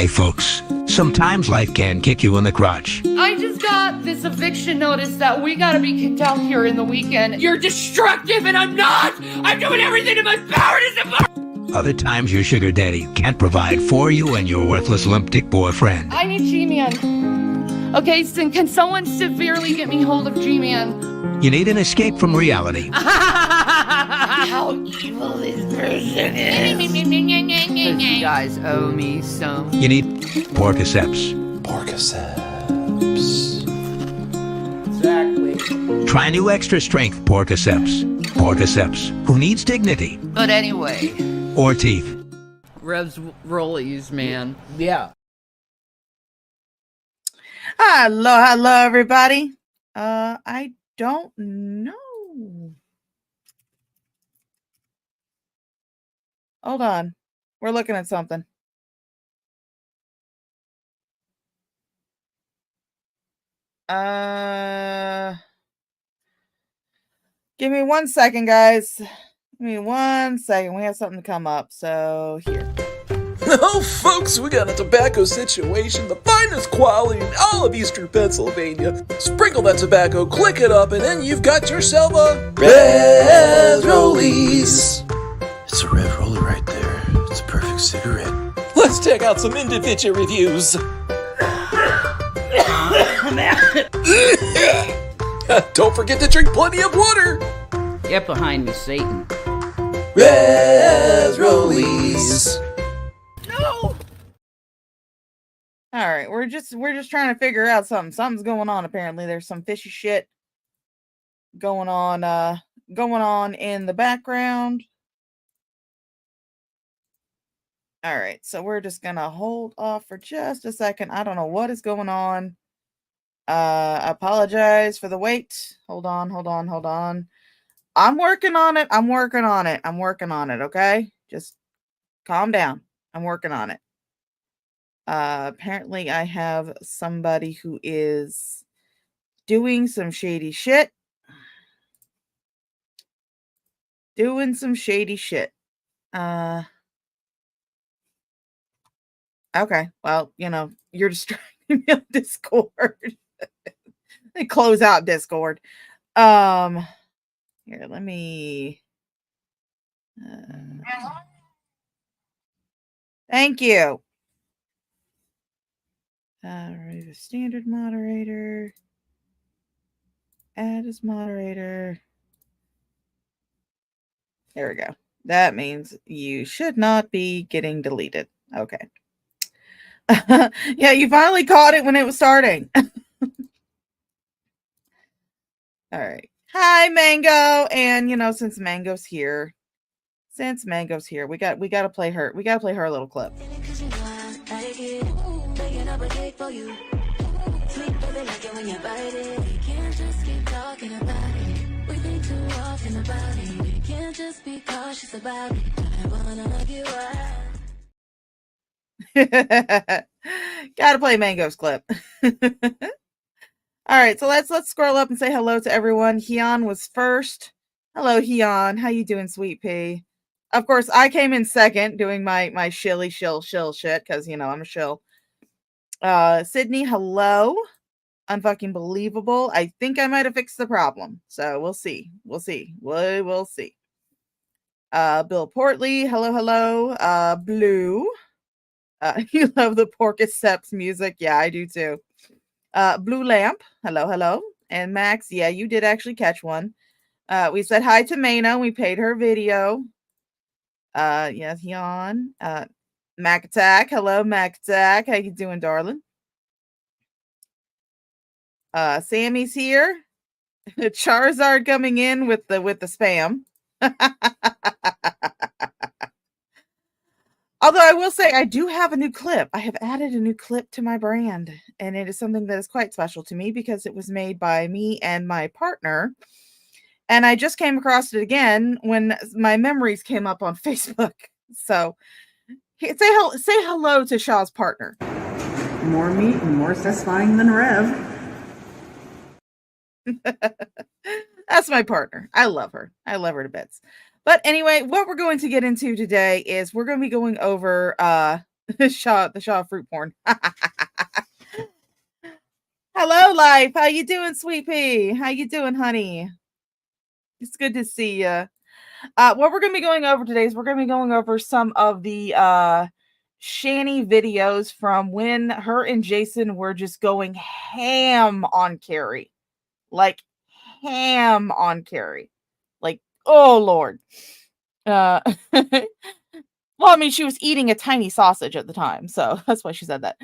folks. Sometimes life can kick you in the crotch. I just got this eviction notice that we gotta be kicked out here in the weekend. You're destructive and I'm not! I'm doing everything in my power to support. Other times your sugar daddy can't provide for you and your worthless limp dick boyfriend. I need G-Man. Okay, so can someone severely get me hold of G-Man? You need an escape from reality. How evil this person is. You guys owe me some. You need Porkiceps. Exactly. Try new extra strength Porkiceps. Porkiceps, who needs dignity. But anyway. Or teeth. Rev's rollies, man. Yeah. Hello, everybody. I don't know. Hold on. We're looking at something. Give me 1 second, guys. Give me 1 second. We have something to come up. So here. Oh, folks, we got a tobacco situation, the finest quality in all of Eastern Pennsylvania. Sprinkle that tobacco, click it up, and then you've got yourself a Red Rollies. It's a red roller right there. It's a perfect cigarette. Let's check out some individual reviews. Don't forget to drink plenty of water. Get behind me, Satan. Red Rollies. No! All right, we're just trying to figure out something. Something's going on. Apparently, there's some fishy shit going on in the background. All right, so we're just gonna hold off for just a second. I don't know what is going on. Apologize for the wait. Hold on. I'm working on it. Okay, just calm down. I'm working on it. Apparently I have somebody who is doing some shady shit. Okay, well, you're distracting me on Discord. They close out Discord. Here, let me. Thank you. Remove a standard moderator. Add as moderator. There we go. That means you should not be getting deleted. Okay. Yeah, you finally caught it when it was starting. All right. Hi, Mango. And since Mango's here, we got to play her. We got to play her a little clip. Gotta play Mango's clip. All right, so let's scroll up and say hello to everyone. Hyun was first. Hello, Hyun. How you doing, sweet pea? Of course, I came in second doing my shill shit because I'm a shill. Sydney, hello. Unfucking believable. I think I might have fixed the problem. So we'll see. We'll see. Bill Portley, hello. Blue. You love the Porkiceps music. Yeah, I do too. Blue Lamp, hello. And Max, yeah, you did actually catch one. We said hi to Maina. We paid her video. Yes, Yon. Mac Attack, hello, Mac Attack. How you doing, darling? Sammy's here. Charizard coming in with the spam. Although I will say I do have a new clip. I have added a new clip to my brand, and it is something that is quite special to me because it was made by me and my partner. And I just came across it again when my memories came up on Facebook. So say hello to Shaw's partner. More meat and more satisfying than Rev. That's my partner. I love her. I love her to bits. But anyway, what we're going to get into today is we're going to be going over The Shaw fruit porn. Hello, life. How you doing, sweet pea? How you doing, honey? It's good to see you. What we're going to be going over today is we're going to be going over some of the Shani videos from when her and Jason were just going ham on Carrie. Like, ham on Carrie. Like, oh, Lord. Well, I mean, she was eating a tiny sausage at the time, so that's why she said that.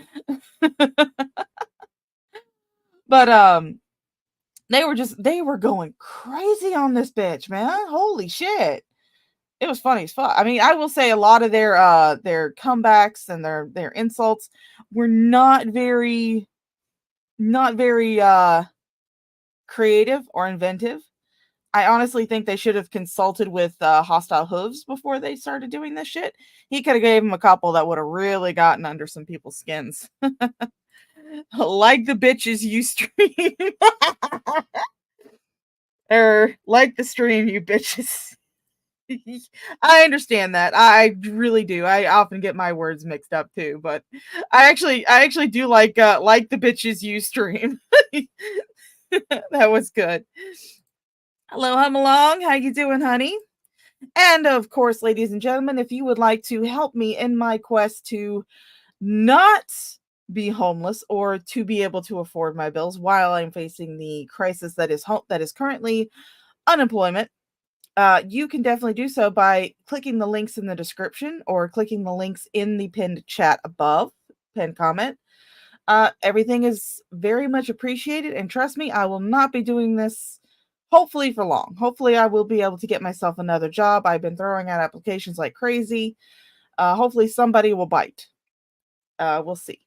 But, they were going crazy on this bitch, man. Holy shit. It was funny as fuck. I mean, I will say a lot of their comebacks and their insults were not very creative or inventive. I honestly think they should have consulted with Hostile Hooves before they started doing this shit. He could have gave him a couple that would have really gotten under some people's skins. Like the bitches you stream. Or like the stream, you bitches. I understand that. I really do. I often get my words mixed up too, but I actually do like the bitches you stream. That was good. Hello, hum along. How you doing, honey? And of course, ladies and gentlemen, if you would like to help me in my quest to not be homeless or to be able to afford my bills while I'm facing the crisis that is currently unemployment, you can definitely do so by clicking the links in the description or clicking the links in the pinned chat above, pinned comment. Everything is very much appreciated, and trust me, I will not be doing this hopefully for long. Hopefully I will be able to get myself another job. I've been throwing out applications like crazy. Hopefully somebody will bite. We'll see.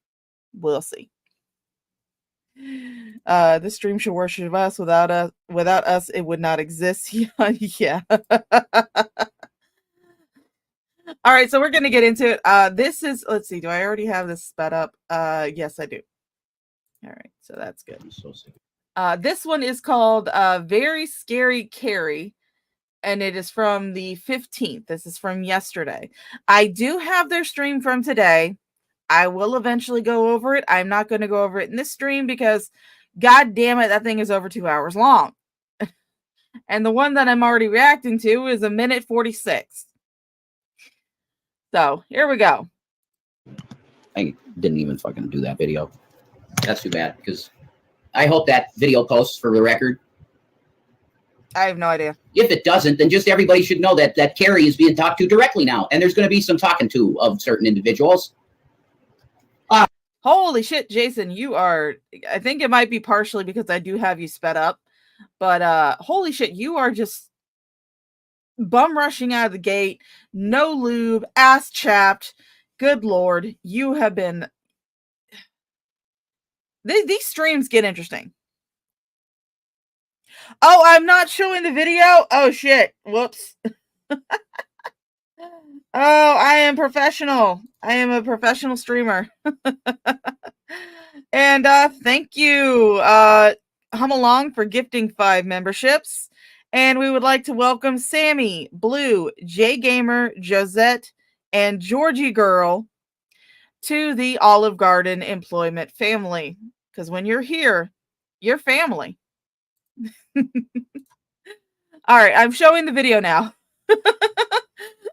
This stream should worship us. Without us, it would not exist. Yeah. All right, so we're gonna get into it. This is, let's see, do I already have this sped up? Yes, I do. All right, so that's good. I'm so sick. This one is called Very Scary Carrie, and it is from the 15th. This is from yesterday. I do have their stream from today. I will eventually go over it. I'm not going to go over it in this stream because, god damn it, that thing is over 2 hours long. And the one that I'm already reacting to is 1:46. So, here we go. I didn't even fucking do that video. That's too bad, because I hope that video posts for the record. I have no idea. If it doesn't, then just everybody should know that Carrie is being talked to directly now, and there's going to be some talking to of certain individuals. Holy shit, Jason, you are, I think it might be partially because I do have you sped up, but holy shit, you are just bum rushing out of the gate, no lube, ass chapped. Good Lord, you have been, these streams get interesting. Oh, I'm not showing the video? Oh shit, whoops. Oh, I am professional. I am a professional streamer. And thank you, Hum Along, for gifting 5 memberships. And we would like to welcome Sammy, Blue, J Gamer, Josette, and Georgie Girl to the Olive Garden employment family. Because when you're here, you're family. All right, I'm showing the video now.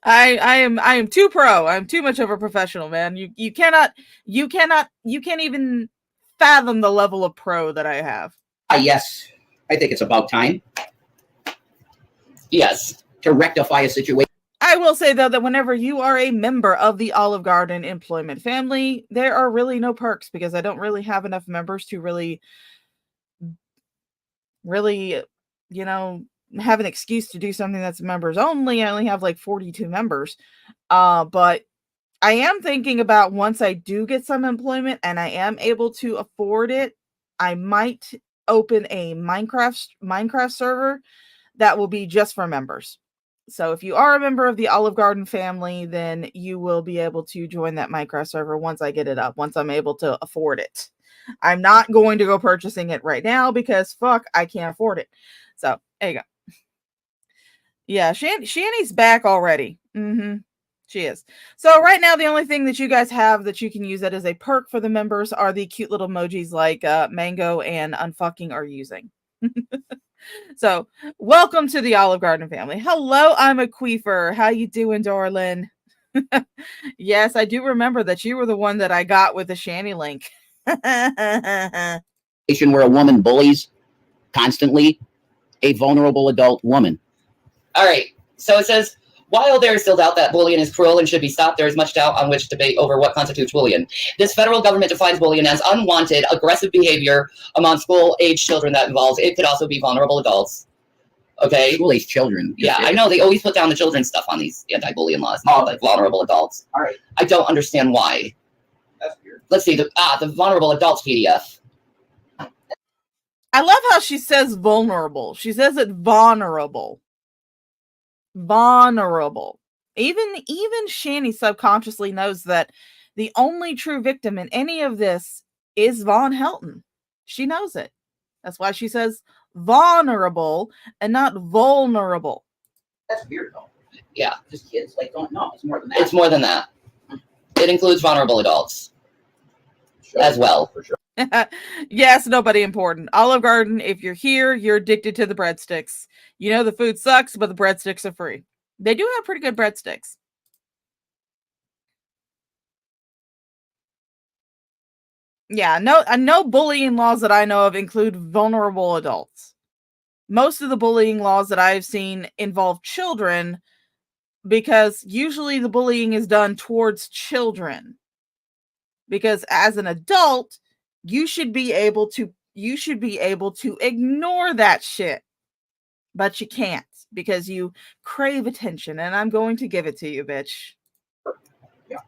I am too pro. I'm too much of a professional, man. You can't even fathom the level of pro that I have. Yes, I think it's about time. Yes, to rectify a situation. I will say, though, that whenever you are a member of the Olive Garden employment family, there are really no perks because I don't really have enough members to really, have an excuse to do something that's members only. I only have like 42 members. But I am thinking about, once I do get some employment and I am able to afford it, I might open a Minecraft server that will be just for members. So if you are a member of the Olive Garden family, then you will be able to join that Minecraft server once I get it up, once I'm able to afford it. I'm not going to go purchasing it right now because fuck, I can't afford it. So there you go. Yeah, Shani's back already. She is. So right now, the only thing that you guys have that you can use that as a perk for the members are the cute little emojis like Mango and Unfucking are using. So welcome to the Olive Garden family. Hello, I'm a queefer. How you doing, darling? Yes, I do remember that you were the one that I got with the Shanny link. Where a woman bullies constantly a vulnerable adult woman. All right. So it says, while there is still doubt that bullying is cruel and should be stopped, there is much doubt on which debate over what constitutes bullying. This federal government defines bullying as unwanted, aggressive behavior among school-age children that involves, it could also be vulnerable adults. Okay? School-age children. Yeah, I know. They always put down the children's stuff on these anti-bullying laws, not like vulnerable adults. All right. I don't understand why. That's weird. Let's see. The vulnerable adults PDF. I love how she says vulnerable. She says it vulnerable. Vulnerable. Even Shanny subconsciously knows that the only true victim in any of this is Von Helton. She knows it. That's why she says vulnerable and not vulnerable. That's weird though. Yeah. Just kids don't know. It's more than that. It's more than that. It includes vulnerable adults as well. For sure. Yes, nobody important. Olive Garden, if you're here, you're addicted to the breadsticks. You know the food sucks, but the breadsticks are free. They do have pretty good breadsticks. Yeah, no bullying laws that I know of include vulnerable adults. Most of the bullying laws that I've seen involve children because usually the bullying is done towards children. Because as an adult, you should be able to ignore that shit. But you can't because you crave attention and I'm going to give it to you, bitch. Yeah.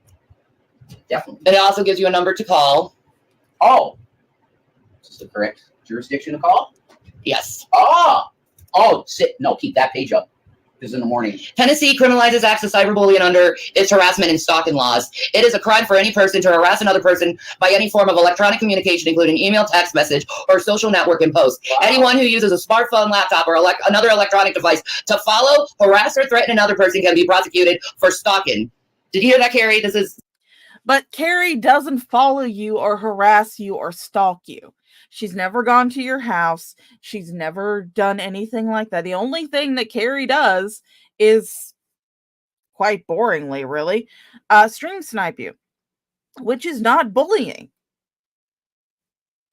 Definitely. It also gives you a number to call. Oh. Is this the correct jurisdiction to call? Yes. Keep that page up. This is in the morning. Tennessee criminalizes acts of cyberbullying under its harassment and stalking laws. It is a crime for any person to harass another person by any form of electronic communication, including email, text message, or social networking post. Wow. Anyone who uses a smartphone, laptop, or another electronic device to follow, harass, or threaten another person can be prosecuted for stalking. Did you hear that, Carrie? But Carrie doesn't follow you or harass you or stalk you. She's never gone to your house. She's never done anything like that. The only thing that Carrie does is, quite boringly, really, stream snipe you, which is not bullying.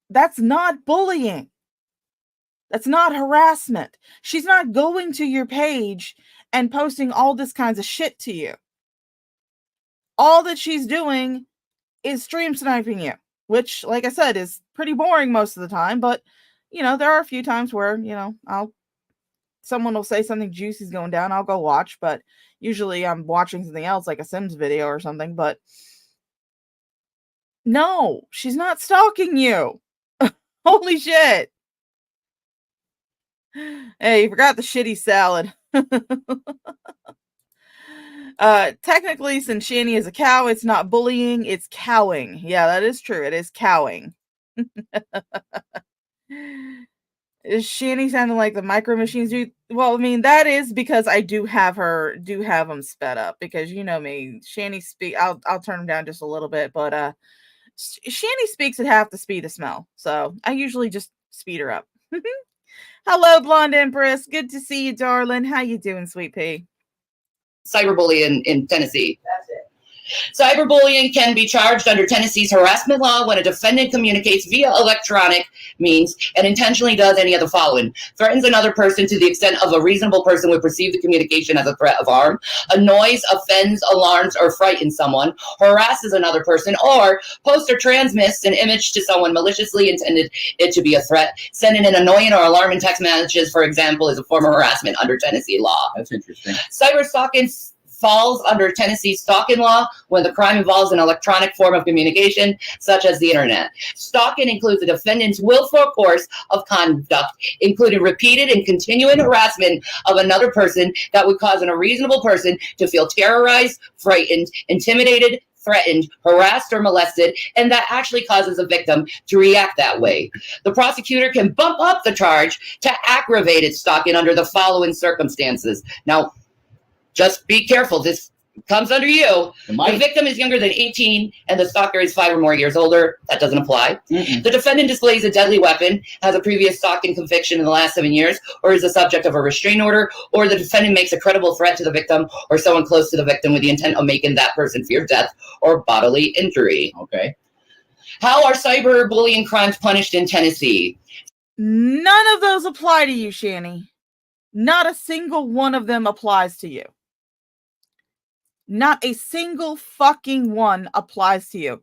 That's not bullying. That's not harassment. She's not going to your page and posting all this kinds of shit to you. All that she's doing is stream sniping you, which, like I said, is pretty boring most of the time. But, there are a few times where, someone will say something juicy's going down. I'll go watch, but usually I'm watching something else like a Sims video or something. But no, she's not stalking you. Holy shit. Hey, you forgot the shitty salad. Technically, since Shanny is a cow, it's not bullying, it's cowing. Yeah, that is true. It is cowing. Is Shanny sounding like the micro machines do? Well, I mean, that is because I do have them sped up because you know me. Shanny speak. I'll turn them down just a little bit, but Shanny speaks at half the speed of smell, so I usually just speed her up. Hello, Blonde Empress. Good to see you, darling. How you doing, sweet pea? Cyberbullying in Tennessee. That's it. Cyberbullying can be charged under Tennessee's harassment law when a defendant communicates via electronic means and intentionally does any of the following: threatens another person to the extent of a reasonable person would perceive the communication as a threat of harm, annoys, offends, alarms, or frightens someone, harasses another person, or posts or transmits an image to someone maliciously intended it to be a threat. Sending an annoying or alarming text messages, for example, is a form of harassment under Tennessee law. That's interesting. Cyberstalking falls under Tennessee's stalking law when the crime involves an electronic form of communication, such as the internet. Stalking includes the defendant's willful course of conduct, including repeated and continuing harassment of another person that would cause a reasonable person to feel terrorized, frightened, intimidated, threatened, harassed, or molested, and that actually causes a victim to react that way. The prosecutor can bump up the charge to aggravated stalking under the following circumstances. Now, just be careful. This comes under you. Am I- The victim is younger than 18 and the stalker is 5 or more years older. That doesn't apply. Mm-mm. The defendant displays a deadly weapon, has a previous stalking conviction in the last 7 years, or is the subject of a restraining order, or the defendant makes a credible threat to the victim or someone close to the victim with the intent of making that person fear death or bodily injury. Okay. How are cyberbullying crimes punished in Tennessee? None of those apply to you, Shani. Not a single one of them applies to you. Not a single fucking one applies to you.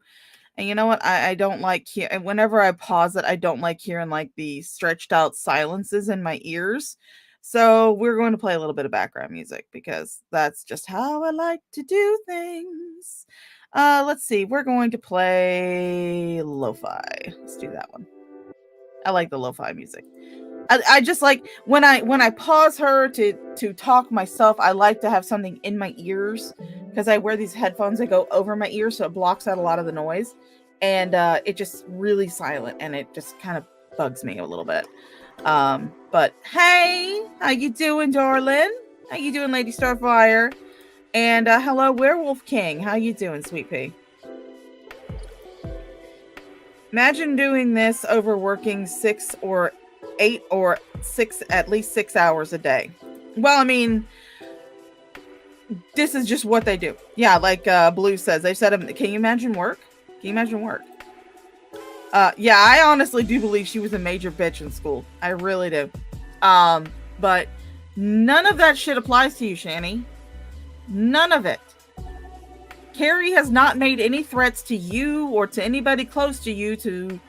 And you know what? I don't like and whenever I pause it, I don't like hearing like the stretched out silences in my ears. So we're going to play a little bit of background music because that's just how I like to do things. Let's see. We're going to play lo-fi. Let's do that one. I like the lo-fi music. I just like when I pause her to talk myself, I like to have something in my ears because I wear these headphones that go over my ears, so it blocks out a lot of the noise, and it just really silent, and it just kind of bugs me a little bit. But hey, how you doing, darling? How you doing, Lady Starfire? And hello, Werewolf King. How you doing, Sweet Pea? Imagine doing this over working 6 or 8 or 6, at least 6 hours a day. Well, I mean, this is just what they do. Yeah, like Blue says, they said, can you imagine work? Can you imagine work? Yeah, I honestly do believe she was a major bitch in school. I really do. But none of that shit applies to you, Shani. None of it. Carrie has not made any threats to you or to anybody close to you to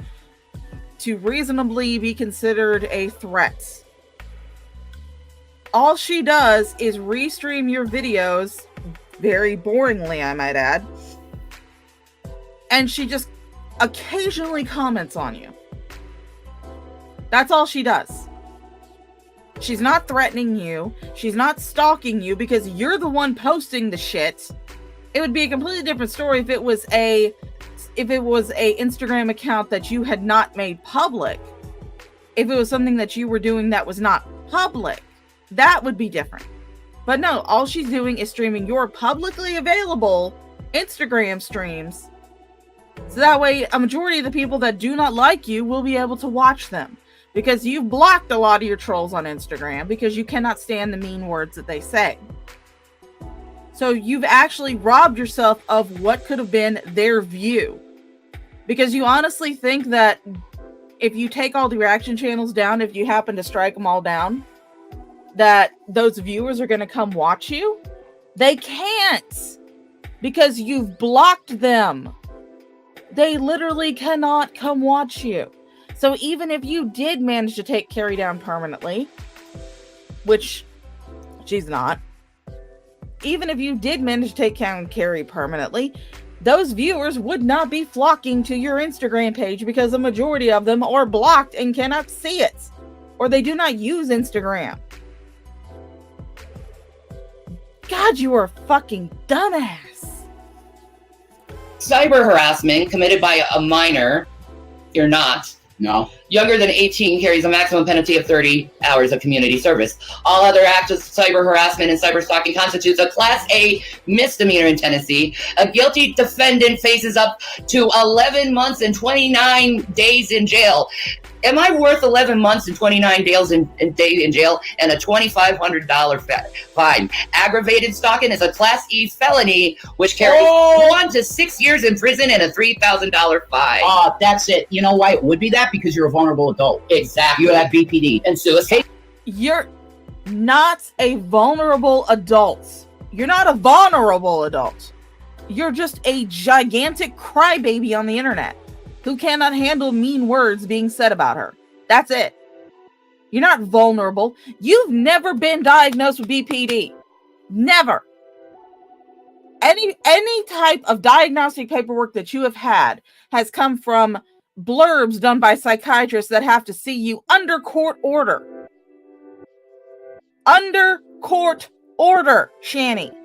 reasonably be considered a threat. All she does is restream your videos, very boringly, I might add, and she just occasionally comments on you. That's all she does. She's not threatening you. She's not stalking you because you're the one posting the shit. It would be a completely different story if it was a Instagram account that you had not made public. If it was something that you were doing that was not public, that would be different. But no, all she's doing is streaming your publicly available Instagram streams. So that way, a majority of the people that do not like you will be able to watch them. Because you've blocked a lot of your trolls on Instagram because you cannot stand the mean words that they say. So you've actually robbed yourself of what could have been their view. Because you honestly think that if you take all the reaction channels down, if you happen to strike them all down, that those viewers are going to come watch you? They can't. Because you've blocked them. They literally cannot come watch you. So even if you did manage to take Carrie down permanently, which she's not, even if you did manage to take down Carrie permanently, those viewers would not be flocking to your Instagram page because the majority of them are blocked and cannot see it, or they do not use Instagram. God, you are a fucking dumbass. Cyber harassment committed by a minor, you're not. No. Younger than 18 carries a maximum penalty of 30 hours of community service. All other acts of cyber harassment and cyber stalking constitutes a Class A misdemeanor in Tennessee. A guilty defendant faces up to 11 months and 29 days in jail. Am I worth 11 months and 29 days in jail and a $2,500 fine? Aggravated stalking is a Class E felony, which carries 1 to 6 years in prison and a $3,000 fine. That's it. You know why it would be that? Because you're a vulnerable adult. Exactly. You have BPD. And suicide. You're not a vulnerable adult. You're not a vulnerable adult. You're just a gigantic crybaby on the internet who cannot handle mean words being said about her. That's it. You're not vulnerable. You've never been diagnosed with BPD. Never. Any type of diagnostic paperwork that you have had has come from blurbs done by psychiatrists that have to see you under court order. Under court order, Shani.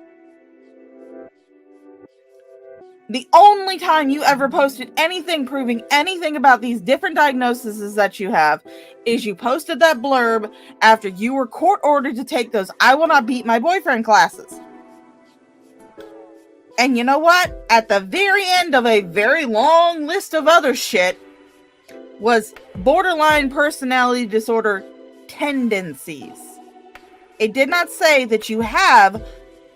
The only time you ever posted anything proving anything about these different diagnoses that you have is you posted that blurb after you were court ordered to take those I will not beat my boyfriend classes. And you know what? At the very end of a very long list of other shit was borderline personality disorder tendencies. It did not say that you have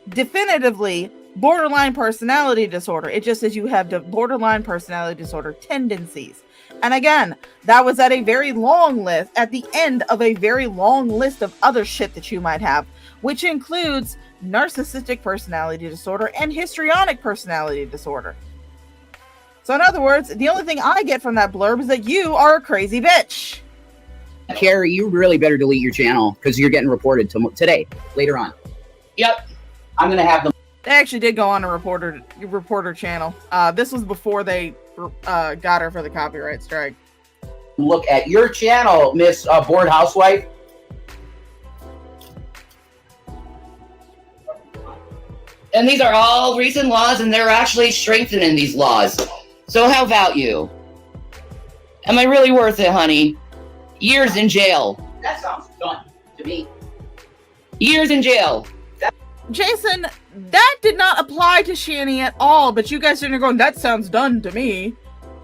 definitively borderline personality disorder. It just says you have borderline personality disorder tendencies. And again, that was at a very long list, at the end of a very long list of other shit that you might have, which includes narcissistic personality disorder and histrionic personality disorder. So in other words, the only thing I get from that blurb is that you are a crazy bitch. Carrie, you really better delete your channel because you're getting reported today, later on. Yep. I'm going to have them. They actually did go on a reporter channel. This was before they got her for the copyright strike. Look at your channel, Miss Bored Housewife. And these are all recent laws, and they're actually strengthening these laws. So how about you? Am I really worth it, honey? Years in jail. That sounds fun to me. Years in jail. Jason, that did not apply to Shani at all, but you guys are going, that sounds done to me.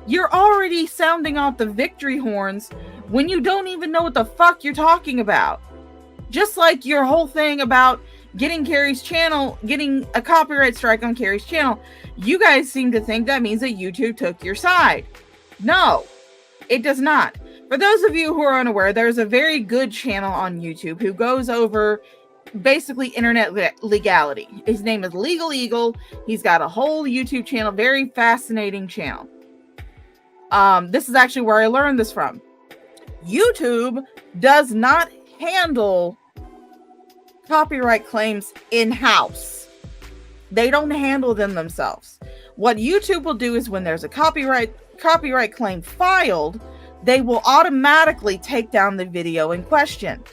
You're already sounding off the victory horns when you don't even know what the fuck you're talking about. Just like your whole thing about getting Carrie's channel, getting a copyright strike on Carrie's channel, you guys seem to think that means that YouTube took your side. No, it does not. For those of you who are unaware, there's a very good channel on YouTube who goes over basically internet legality. His name is Legal Eagle. He's got a whole YouTube channel, very fascinating channel. This is actually where I learned this from. YouTube does not handle copyright claims in-house. They don't handle them themselves. What YouTube will do is when there's a copyright claim filed, they will automatically take down the video in question.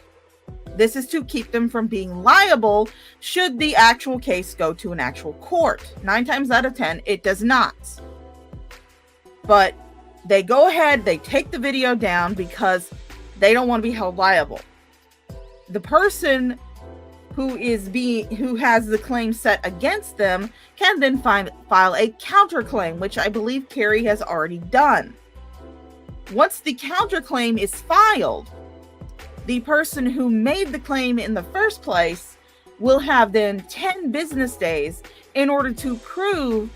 This is to keep them from being liable should the actual case go to an actual court. 9 times out of 10, it does not. But they go ahead, they take the video down because they don't want to be held liable. The person who has the claim set against them can then file a counterclaim, which I believe Carrie has already done. Once the counterclaim is filed, the person who made the claim in the first place will have then 10 business days in order to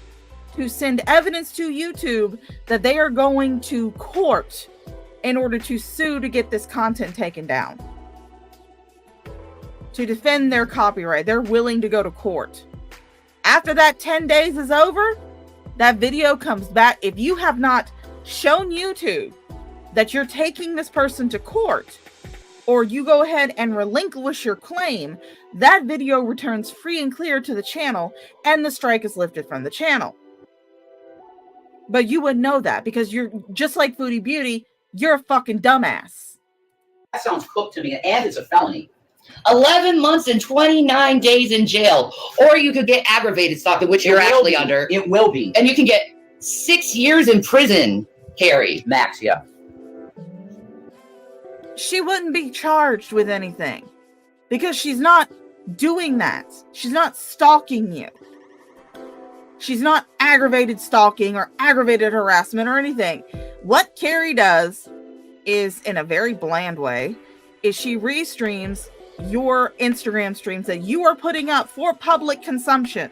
send evidence to YouTube that they are going to court in order to sue to get this content taken down. To defend their copyright, they're willing to go to court. After that 10 days is over, that video comes back. If you have not shown YouTube that you're taking this person to court, or you go ahead and relinquish your claim, that video returns free and clear to the channel, and the strike is lifted from the channel. But you wouldn't know that because you're just like Foodie Beauty, you're a fucking dumbass. That sounds cooked to me, and it's a felony. 11 months and 29 days in jail. Or you could get aggravated stalking, which you're actually under. It will be. And you can get 6 years in prison, Carrie. Max, yeah. She wouldn't be charged with anything because she's not doing that. She's not stalking you. She's not aggravated stalking or aggravated harassment or anything. What Carrie does is, in a very bland way, is she restreams your Instagram streams that you are putting up for public consumption.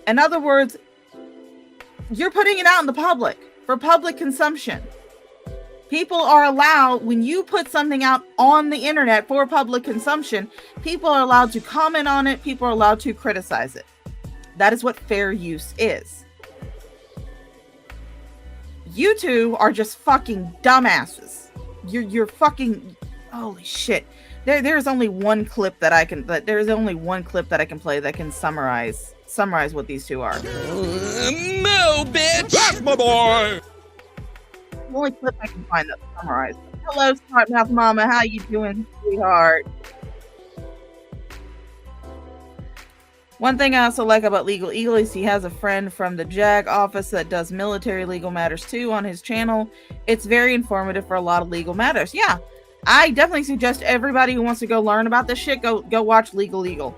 In other words, you're putting it out in the public for public consumption. People are allowed, when you put something out on the internet for public consumption, people are allowed to comment on it. People are allowed to criticize it. That is what fair use is. You two are just fucking dumbasses. You're fucking, holy shit. There's only one clip that I can play that can summarize what these two are. No, bitch! That's my boy! The only clip I can find that summarizes. Hello, Smart Mouth Mama. How you doing, sweetheart? One thing I also like about Legal Eagle is he has a friend from the JAG office that does military legal matters too on his channel. It's very informative for a lot of legal matters. Yeah, I definitely suggest everybody who wants to go learn about this shit, go watch Legal Eagle.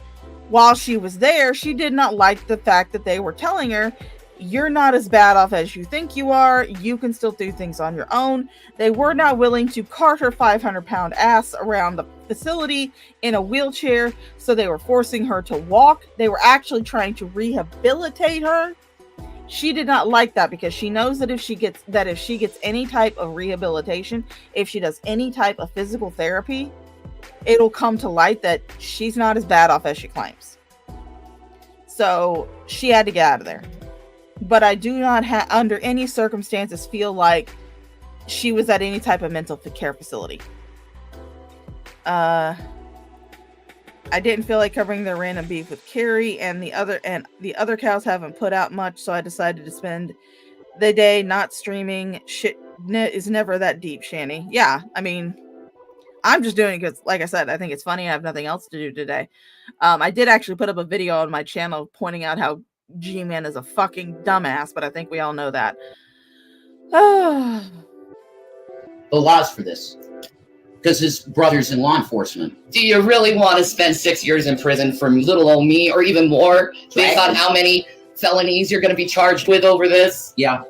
while she was there, she did not like the fact that they were telling her, you're not as bad off as you think you are. You can still do things on your own. They were not willing to cart her 500-pound ass around the facility in a wheelchair, so they were forcing her to walk. They were actually trying to rehabilitate her. She did not like that because she knows that if she gets any type of rehabilitation, if she does any type of physical therapy, it'll come to light that she's not as bad off as she claims. So she had to get out of there. But I do not under any circumstances feel like she was at any type of mental care facility. I didn't feel like covering their random beef with Carrie, and the other cows haven't put out much, so I decided to spend the day not streaming. Shit is never that deep, Shani. Yeah, I mean, I'm just doing it because, like I said, I think it's funny. I have nothing else to do today. I did actually put up a video on my channel pointing out how G-Man is a fucking dumbass, but I think we all know that. The laws for this. Because his brother's in law enforcement. Do you really want to spend 6 years in prison for little old me, or even more, based on how many felonies you're going to be charged with over this? Yeah.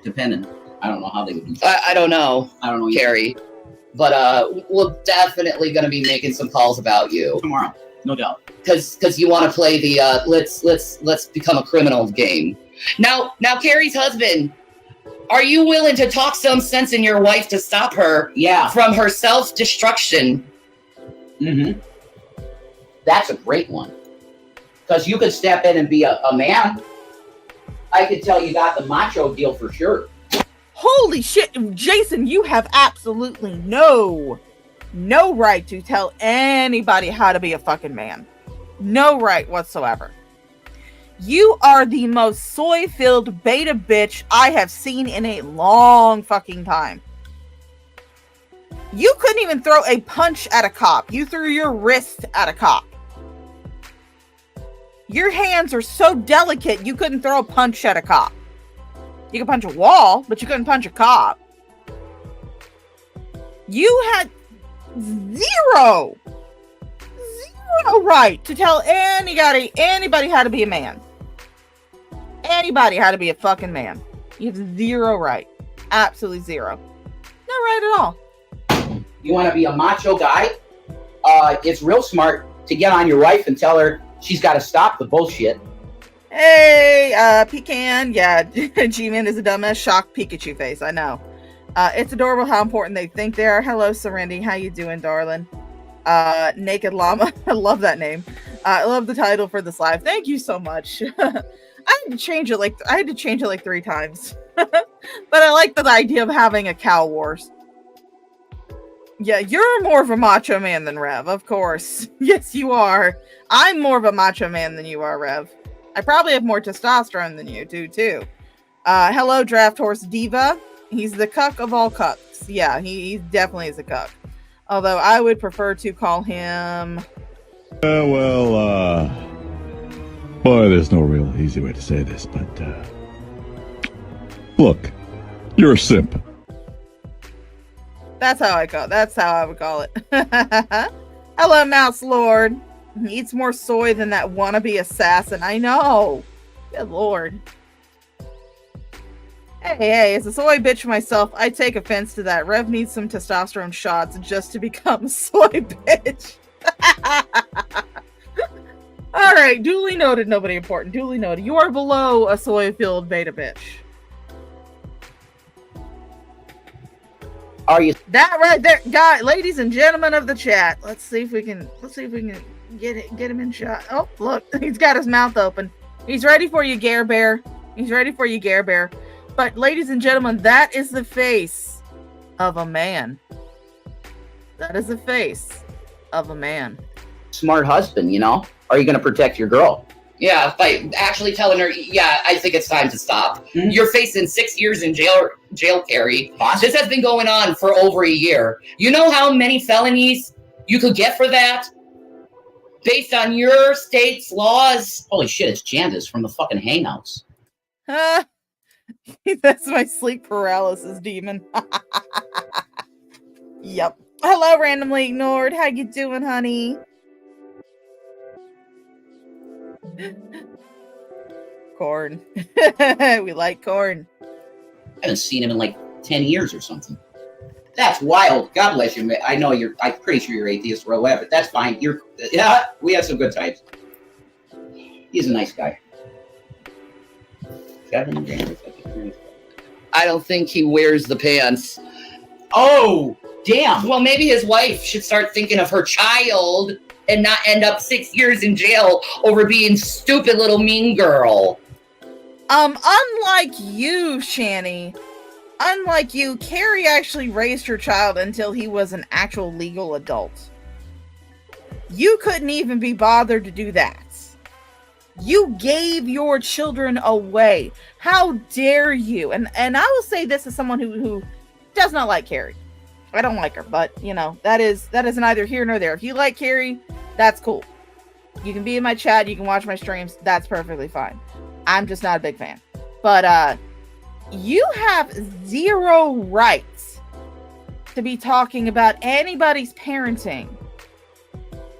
Dependent. I don't know how they would do I don't know. I don't know. Carrie. But we're definitely going to be making some calls about you. Tomorrow. No doubt. Because you want to play the let's become a criminal game. Now Carrie's husband, are you willing to talk some sense in your wife to stop her from her self-destruction? Mm-hmm. That's a great one. Because you could step in and be a man. I could tell you got the macho deal for sure. Holy shit, Jason, you have absolutely no right to tell anybody how to be a fucking man. No right whatsoever. You are the most soy-filled beta bitch I have seen in a long fucking time. You couldn't even throw a punch at a cop. You threw your wrist at a cop. Your hands are so delicate, you couldn't throw a punch at a cop. You could punch a wall, but you couldn't punch a cop. You had zero right to tell anybody how to be a man. Anybody how to be a fucking man. You have zero right. Absolutely zero. No right at all. You want to be a macho guy? It's real smart to get on your wife and tell her she's got to stop the bullshit. Hey, Pecan. Yeah, G-Man is a dumbass shocked Pikachu face. I know. It's adorable how important they think they are. Hello, Serenity. How you doing, darling? Naked Llama. I love that name. I love the title for this live. Thank you so much. I had to change it like 3 times. But I like the idea of having a cow wars. Yeah, you're more of a macho man than Rev, of course. Yes, you are. I'm more of a macho man than you are, Rev. I probably have more testosterone than you do, too. Hello, Draft Horse Diva. He's the cuck of all cucks. Yeah, he definitely is a cuck. Although I would prefer to call him... Boy, there's no real easy way to say this, but, look, you're a simp. That's how I would call it. Hello, Mouse Lord. He eats more soy than that wannabe assassin. I know. Good Lord. Hey, as a soy bitch myself, I take offense to that. Rev needs some testosterone shots just to become a soy bitch. All right, duly noted, nobody important. Duly noted. You are below a soy-filled beta bitch. Are you that right there, guy, ladies and gentlemen of the chat? Let's see if we can get him in shot. Oh, look, he's got his mouth open. He's ready for you, Gare Bear. He's ready for you, Gare Bear. But ladies and gentlemen, that is the face of a man. That is the face of a man. Smart husband, you know? Are you going to protect your girl? Yeah, by actually telling her, yeah, I think it's time to stop. Mm-hmm. You're facing 6 years in jail, Carrie. Awesome. This has been going on for over a year. You know how many felonies you could get for that? Based on your state's laws? Holy shit, it's Jandis from the fucking Hangouts. That's my sleep paralysis demon. Yep. Hello, randomly ignored. How you doing, honey? Corn. We like corn. I haven't seen him in like 10 years or something. That's wild. God bless you. I know I'm pretty sure you're atheist or whatever. That's fine. Yeah, we have some good times. He's a nice guy. I don't think he wears the pants. Oh, damn. Well, maybe his wife should start thinking of her child and not end up 6 years in jail over being stupid little mean girl. Unlike you, Shani, unlike you, Carrie actually raised her child until he was an actual legal adult. You couldn't even be bothered to do that. You gave your children away. How dare you? And I will say this as someone who does not like Carrie. I don't like her, but you know, that is neither here nor there. If you like Carrie, that's cool. You can be in my chat, you can watch my streams, that's perfectly fine. I'm just not a big fan. But you have zero rights to be talking about anybody's parenting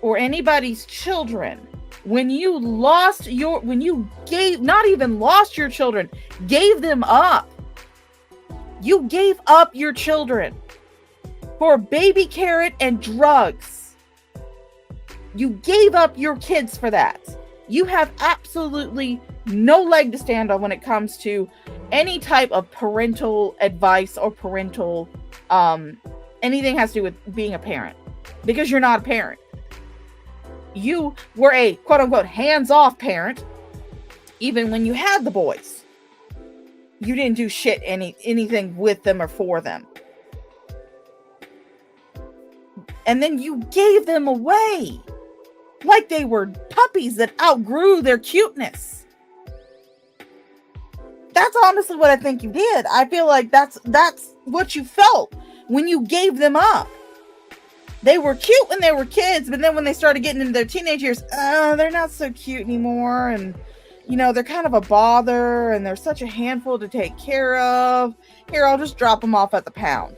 or anybody's children when you not even lost your children, gave them up. You gave up your children for baby carrot and drugs. You gave up your kids for that. You have absolutely no leg to stand on when it comes to any type of parental advice or parental anything has to do with being a parent, because you're not a parent. You were a quote unquote hands-off parent even when you had the boys. You didn't do shit anything with them or for them. And then you gave them away like they were puppies that outgrew their cuteness. That's honestly what I think you did. I feel like that's what you felt when you gave them up. They were cute when they were kids, but then when they started getting into their teenage years, they're not so cute anymore. And, you know, they're kind of a bother and they're such a handful to take care of. Here, I'll just drop them off at the pound.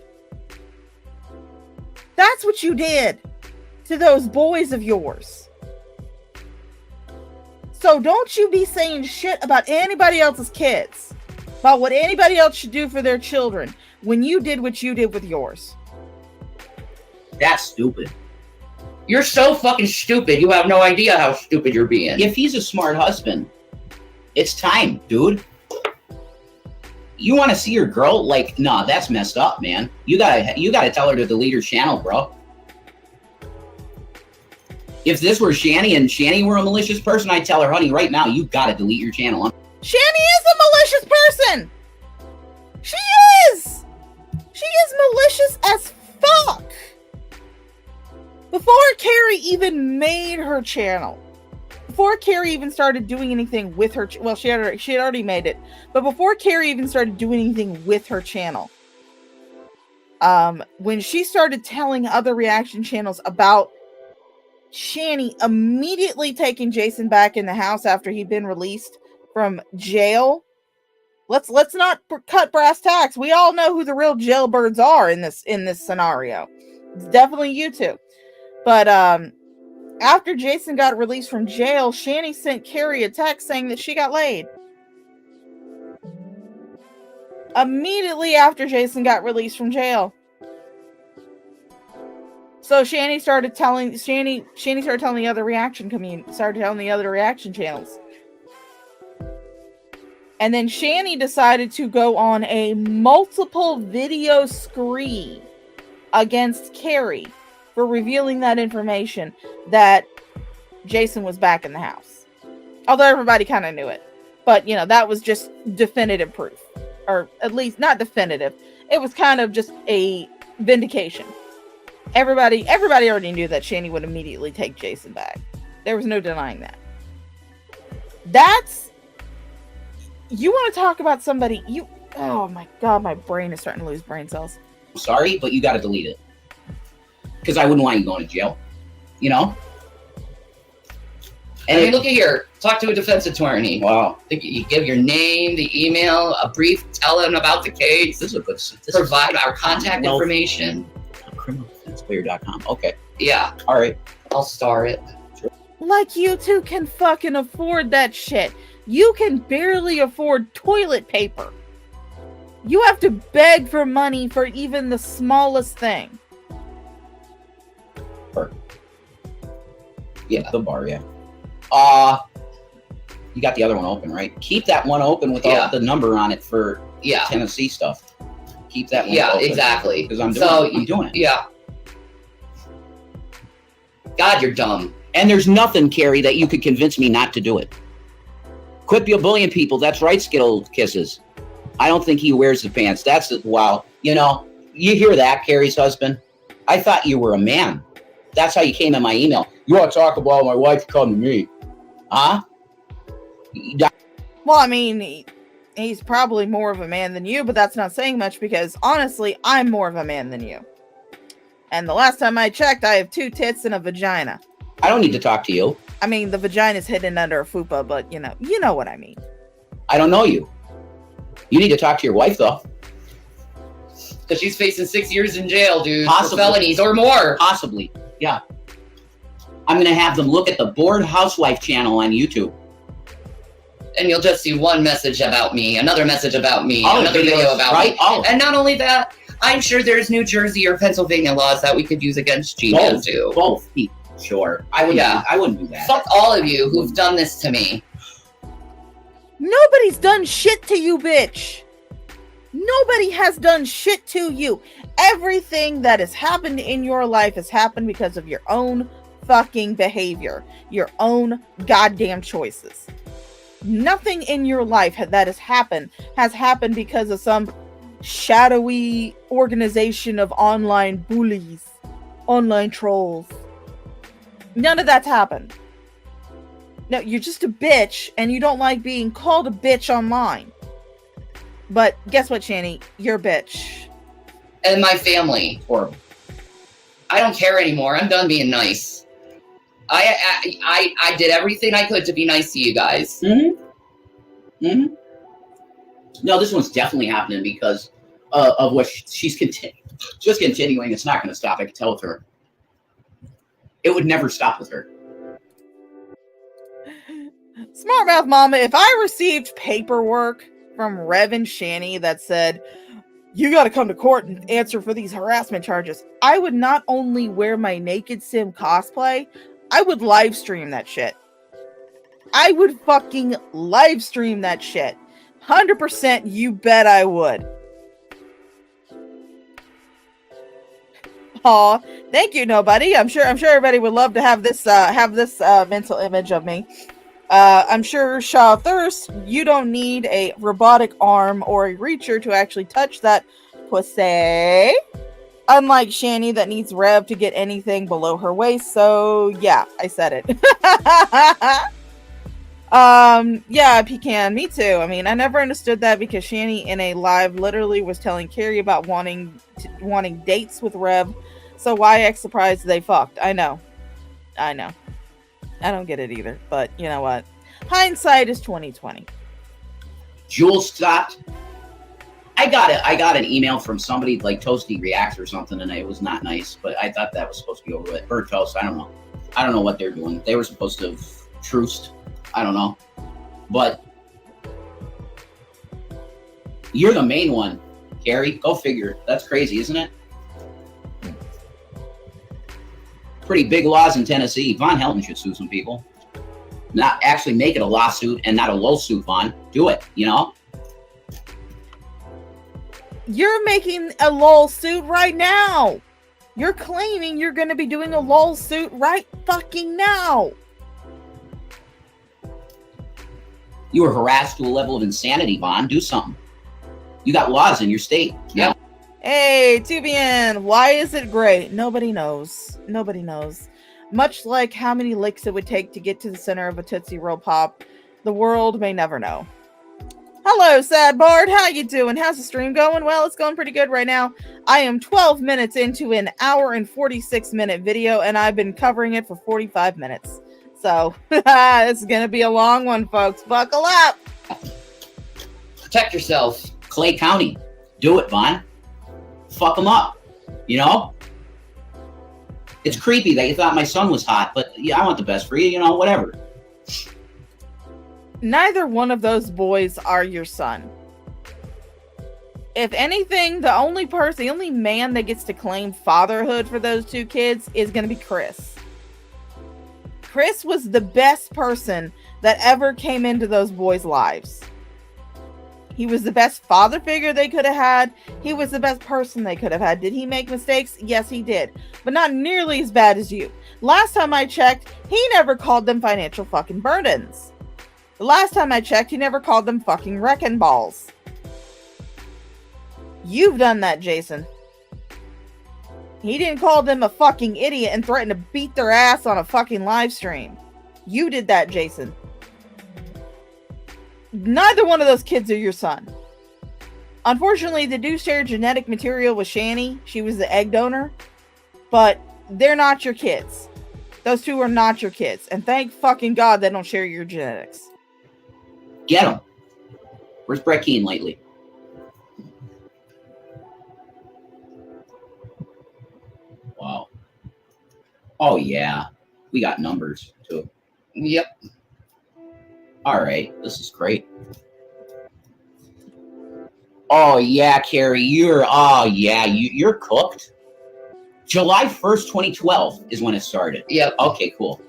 That's what you did to those boys of yours. So don't you be saying shit about anybody else's kids, about what anybody else should do for their children when you did what you did with yours. That's stupid. You're so fucking stupid. You have no idea how stupid you're being. If he's a smart husband, it's time, dude. You want to see your girl? Like, nah, that's messed up, man. You gotta tell her to delete her channel, bro. If this were Shani and Shani were a malicious person, I'd tell her, honey, right now, you gotta delete your channel. Shani is a malicious person. She is. She is malicious as fuck. Before Carrie even made her channel, before Carrie even started doing anything with her, well, she had already made it, but before Carrie even started doing anything with her channel, when she started telling other reaction channels about Shani immediately taking Jason back in the house after he'd been released from jail, let's not cut brass tacks. We all know who the real jailbirds are in this scenario. It's definitely you two. But after Jason got released from jail, Shani sent Carrie a text saying that she got laid. Immediately after Jason got released from jail. So Shani started telling the other reaction channels. And then Shani decided to go on a multiple video scree against Carrie for revealing that information that Jason was back in the house. Although everybody kind of knew it. But, you know, that was just definitive proof. Or at least not definitive. It was kind of just a vindication. Everybody already knew that Shani would immediately take Jason back. There was no denying that. You want to talk about somebody, oh my God, my brain is starting to lose brain cells. Sorry, but you got to delete it. Because I wouldn't want you going to jail. You know? And I mean, look at here. Talk to a defense attorney. Wow. You give your name, the email, a brief, tell them about the case. This is a good. Provide our contact information. CriminalDefensePlayer.com. Okay. Yeah. All right. I'll star it. Like you two can fucking afford that shit. You can barely afford toilet paper. You have to beg for money for even the smallest thing. Yeah, the bar, yeah. You got the other one open, right? Keep that one open without the number on it for Tennessee stuff. Keep that one open. Exactly. Because I'm doing it. Yeah. God, you're dumb. And there's nothing, Carrie, that you could convince me not to do it. Quit bullying people. That's right, Skittle Kisses. I don't think he wears the pants. Wow. You know, you hear that, Carrie's husband? I thought you were a man. That's how you came in my email. You want to talk about my wife, come to me. Huh? Well, I mean, he's probably more of a man than you, but that's not saying much because, honestly, I'm more of a man than you. And the last time I checked, I have 2 tits and a vagina. I don't need to talk to you. I mean, the vagina's hidden under a fupa, but, you know what I mean. I don't know you. You need to talk to your wife, though. Because she's facing 6 years in jail, dude. Possibly. For felonies or more. Possibly, yeah. I'm going to have them look at the Bored Housewife channel on YouTube. And you'll just see one message about me, another message about me, another video about me. And not only that, I'm sure there's New Jersey or Pennsylvania laws that we could use against Gmail too. Both. Sure. I wouldn't do that. Fuck all of you who've done this to me. Nobody's done shit to you, bitch. Nobody has done shit to you. Everything that has happened in your life has happened because of your own fucking behavior. Your own goddamn choices. Nothing in your life that has happened because of some shadowy organization of online bullies, online trolls. None of that's happened. No, you're just a bitch and you don't like being called a bitch online. But guess what, Shani? You're a bitch. And my family. Horrible. I don't care anymore. I'm done being nice. I did everything I could to be nice to you guys. Mm-hmm. Mm-hmm. No, this one's definitely happening because of what she's just continuing. It's not going to stop. I can tell with her. It would never stop with her. Smart mouth mama, if I received paperwork from Rev and Shani that said, you got to come to court and answer for these harassment charges, I would not only wear my Naked Sim cosplay, I would live stream that shit. I would fucking live stream that shit. 100% you bet I would. Aw, thank you, nobody. I'm sure everybody would love to have this mental image of me. I'm sure Shaw Thirst, you don't need a robotic arm or a reacher to actually touch that pussy. Unlike Shani that needs Rev to get anything below her waist. So yeah, I said it. Yeah, Pecan, me too. I mean, I never understood that because Shani in a live literally was telling Carrie about wanting dates with Rev. So why act surprised they fucked? I know. I don't get it either. But you know what? Hindsight is 20/20. Jules stopped. I got an email from somebody like Toasty Reacts or something, and it was not nice. But I thought that was supposed to be over with. Or Toast, I don't know. I don't know what they're doing. They were supposed to have truced. I don't know. But you're the main one, Gary. Go figure. That's crazy, isn't it? Pretty big laws in Tennessee. Von Helton should sue some people. Not actually make it a lawsuit and not a lawsuit, Von. Do it, you know? You're making a LOL suit right now. You're claiming you're going to be doing a LOL suit right fucking now. You were harassed to a level of insanity, Von. Do something. You got laws in your state. Yeah. Hey, Tubian, why is it gray? Nobody knows. Nobody knows. Much like how many licks it would take to get to the center of a Tootsie Roll Pop, the world may never know. Hello, Sad Bard. How you doing? How's the stream going? Well, it's going pretty good right now. I am 12 minutes into an hour and 46-minute video, and I've been covering it for 45 minutes. So, this is going to be a long one, folks. Buckle up. Protect yourself. Clay County. Do it, Von. Fuck them up. You know? It's creepy that you thought my son was hot, but yeah, I want the best for you, whatever. Neither one of those boys are your son. If anything, the only man that gets to claim fatherhood for those two kids is going to be Chris. Chris was the best person that ever came into those boys' lives. He was the best father figure they could have had. He was the best person they could have had. Did he make mistakes? Yes, he did. But not nearly as bad as you. Last time I checked, he never called them financial fucking burdens. The last time I checked, he never called them fucking wrecking balls. You've done that, Jason. He didn't call them a fucking idiot and threaten to beat their ass on a fucking live stream. You did that, Jason. Neither one of those kids are your son. Unfortunately, they do share genetic material with Shani. She was the egg donor. But they're not your kids. Those two are not your kids. And thank fucking God they don't share your genetics. Get them. Where's Brett Keane lately? Wow. Oh, yeah. We got numbers, too. Yep. All right. This is great. Oh, yeah, Carrie. You're cooked. July 1st, 2012 is when it started. Yep. Okay, cool.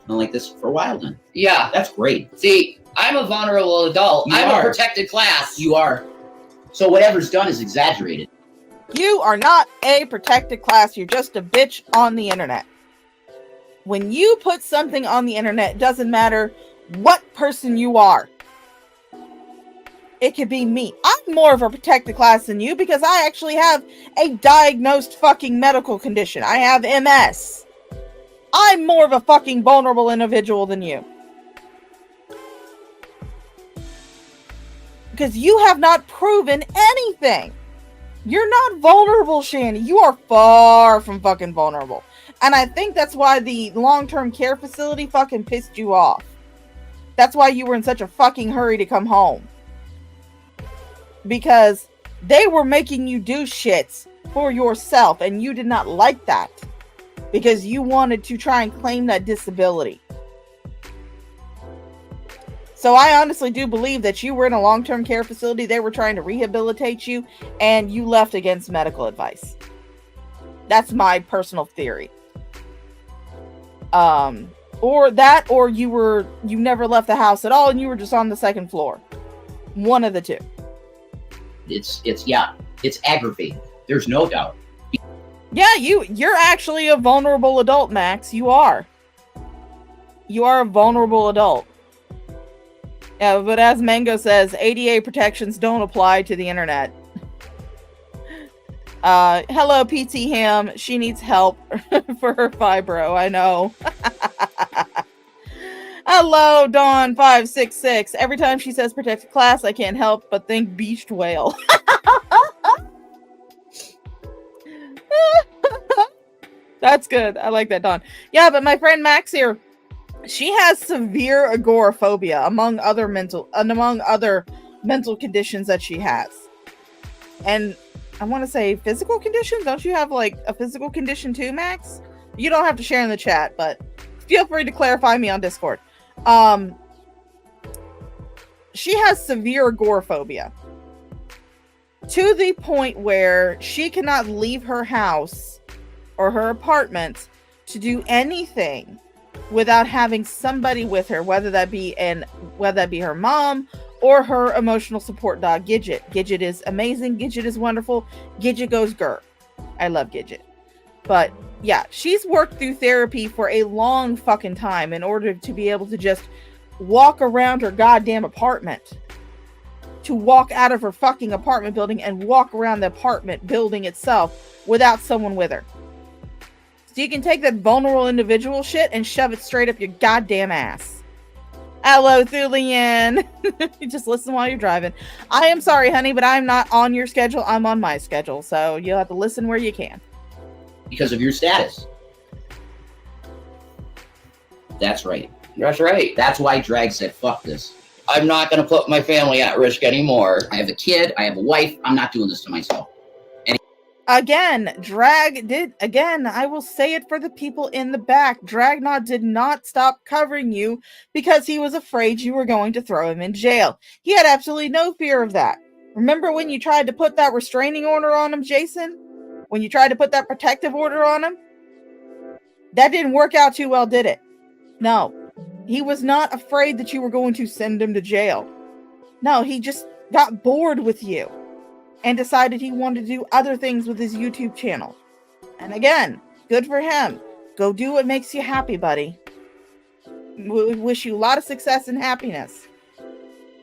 Been like this for a while then. Yeah. That's great. See, I'm a vulnerable adult. I'm a protected class. You are. So whatever's done is exaggerated. You are not a protected class. You're just a bitch on the internet. When you put something on the internet, it doesn't matter what person you are. It could be me. I'm more of a protected class than you because I actually have a diagnosed fucking medical condition. I have MS. I'm more of a fucking vulnerable individual than you. Because you have not proven anything. You're not vulnerable, Shani. You are far from fucking vulnerable. And I think that's why the long-term care facility fucking pissed you off. That's why you were in such a fucking hurry to come home. Because they were making you do shits for yourself, and you did not like that. Because you wanted to try and claim that disability. So I honestly do believe that you were in a long-term care facility. They were trying to rehabilitate you, and you left against medical advice. That's my personal theory. Or that, or you never left the house at all, and you were just on the second floor. One of the two. It's aggravating. There's no doubt. Yeah, you're actually a vulnerable adult, Max. You are. You are a vulnerable adult. Yeah, but as Mango says, ADA protections don't apply to the internet. Hello, PT Ham. She needs help for her fibro. I know. Hello, Dawn566. Every time she says protected class, I can't help but think beached whale. That's good. I like that, Dawn. Yeah, but my friend Max here, she has severe agoraphobia among other mental conditions that she has. And I want to say physical conditions. Don't you have like a physical condition too, Max? You don't have to share in the chat, but feel free to clarify me on Discord. She has severe agoraphobia to the point where she cannot leave her house or her apartment to do anything without having somebody with her, whether that be her mom or her emotional support dog, Gidget. Gidget is amazing. Gidget is wonderful. Gidget goes grr. I love Gidget. But yeah, she's worked through therapy for a long fucking time in order to be able to just walk around her goddamn apartment. To walk out of her fucking apartment building and walk around the apartment building itself without someone with her. So you can take that vulnerable individual shit and shove it straight up your goddamn ass. Hello, Thulian. You just listen while you're driving. I am sorry, honey, but I'm not on your schedule. I'm on my schedule. So you'll have to listen where you can. Because of your status. That's right. That's right. That's why Drag said, fuck this. I'm not going to put my family at risk anymore. I have a kid. I have a wife. I'm not doing this to myself. Again, I will say it for the people in the back. Dragnod did not stop covering you because he was afraid you were going to throw him in jail. He had absolutely no fear of that. Remember when you tried to put that restraining order on him, Jason? When you tried to put that protective order on him? That didn't work out too well, did it? No. He was not afraid that you were going to send him to jail. No, he just got bored with you and decided he wanted to do other things with his YouTube channel. And again, good for him. Go do what makes you happy, buddy. We wish you a lot of success and happiness.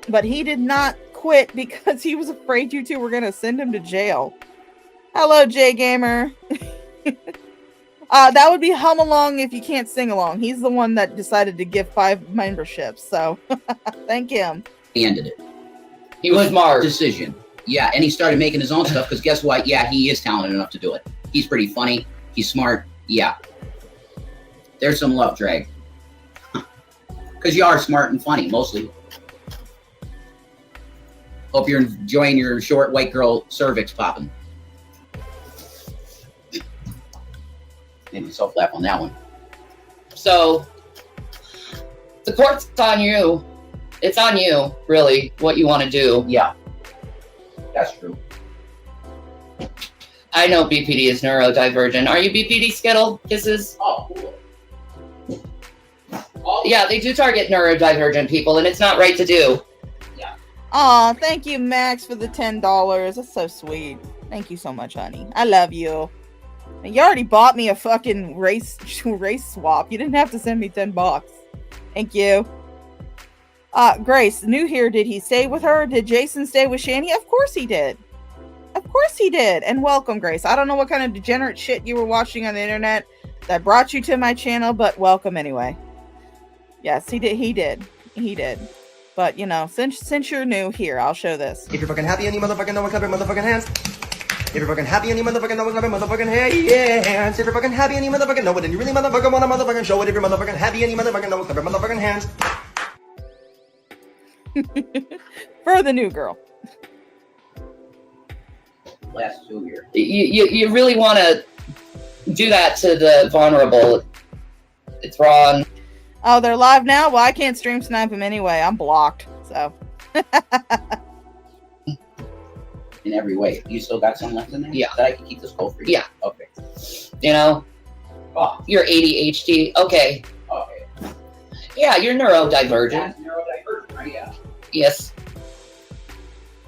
But he did not quit because he was afraid you two were going to send him to jail. Hello, J Gamer. That would be Hum Along if you can't sing along. He's the one that decided to give 5 memberships. So thank him. He ended it. He was smart. Decision. Yeah, and he started making his own stuff because guess what? Yeah, he is talented enough to do it. He's pretty funny. He's smart. Yeah. There's some love, Drag. Because you are smart and funny, mostly. Hope you're enjoying your short white girl cervix popping. Made myself laugh on that one. So, the court's on you. It's on you, really, what you want to do. Yeah. That's true. I know BPD is neurodivergent. Are you BPD, Skittle? Kisses? Oh, cool. Oh. Yeah, they do target neurodivergent people, and it's not right to do. Yeah. Aw, thank you, Max, for the $10. That's so sweet. Thank you so much, honey. I love you. And you already bought me a fucking race swap. You didn't have to send me $10. Thank you. Grace, new here. Did he stay with her? Did Jason stay with Shani? Of course he did. Of course he did. And welcome, Grace. I don't know what kind of degenerate shit you were watching on the internet that brought you to my channel, but welcome anyway. Yes, he did. He did. But, you know, since you're new here, I'll show this. If you're fucking happy and you motherfucking know it, clap your motherfucking hands. If you're fucking happy and you motherfucking know it, clap your motherfucking hands. If you're fucking happy and you motherfucking know it, and you really motherfucking want to motherfucking show it. If you're motherfucking happy and you motherfucking know it, clap your motherfucking hands. For the new girl. Last 2 years. You really want to do that to the vulnerable. It's wrong. Oh, they're live now? Well, I can't stream snipe them anyway. I'm blocked, so. In every way. You still got some left in there? Yeah. That I can keep this cold for you? Yeah. Okay. You know? Oh. You're ADHD. Okay. Okay. Yeah, you're neurodivergent. That's neurodivergent, right? Yeah. Yes.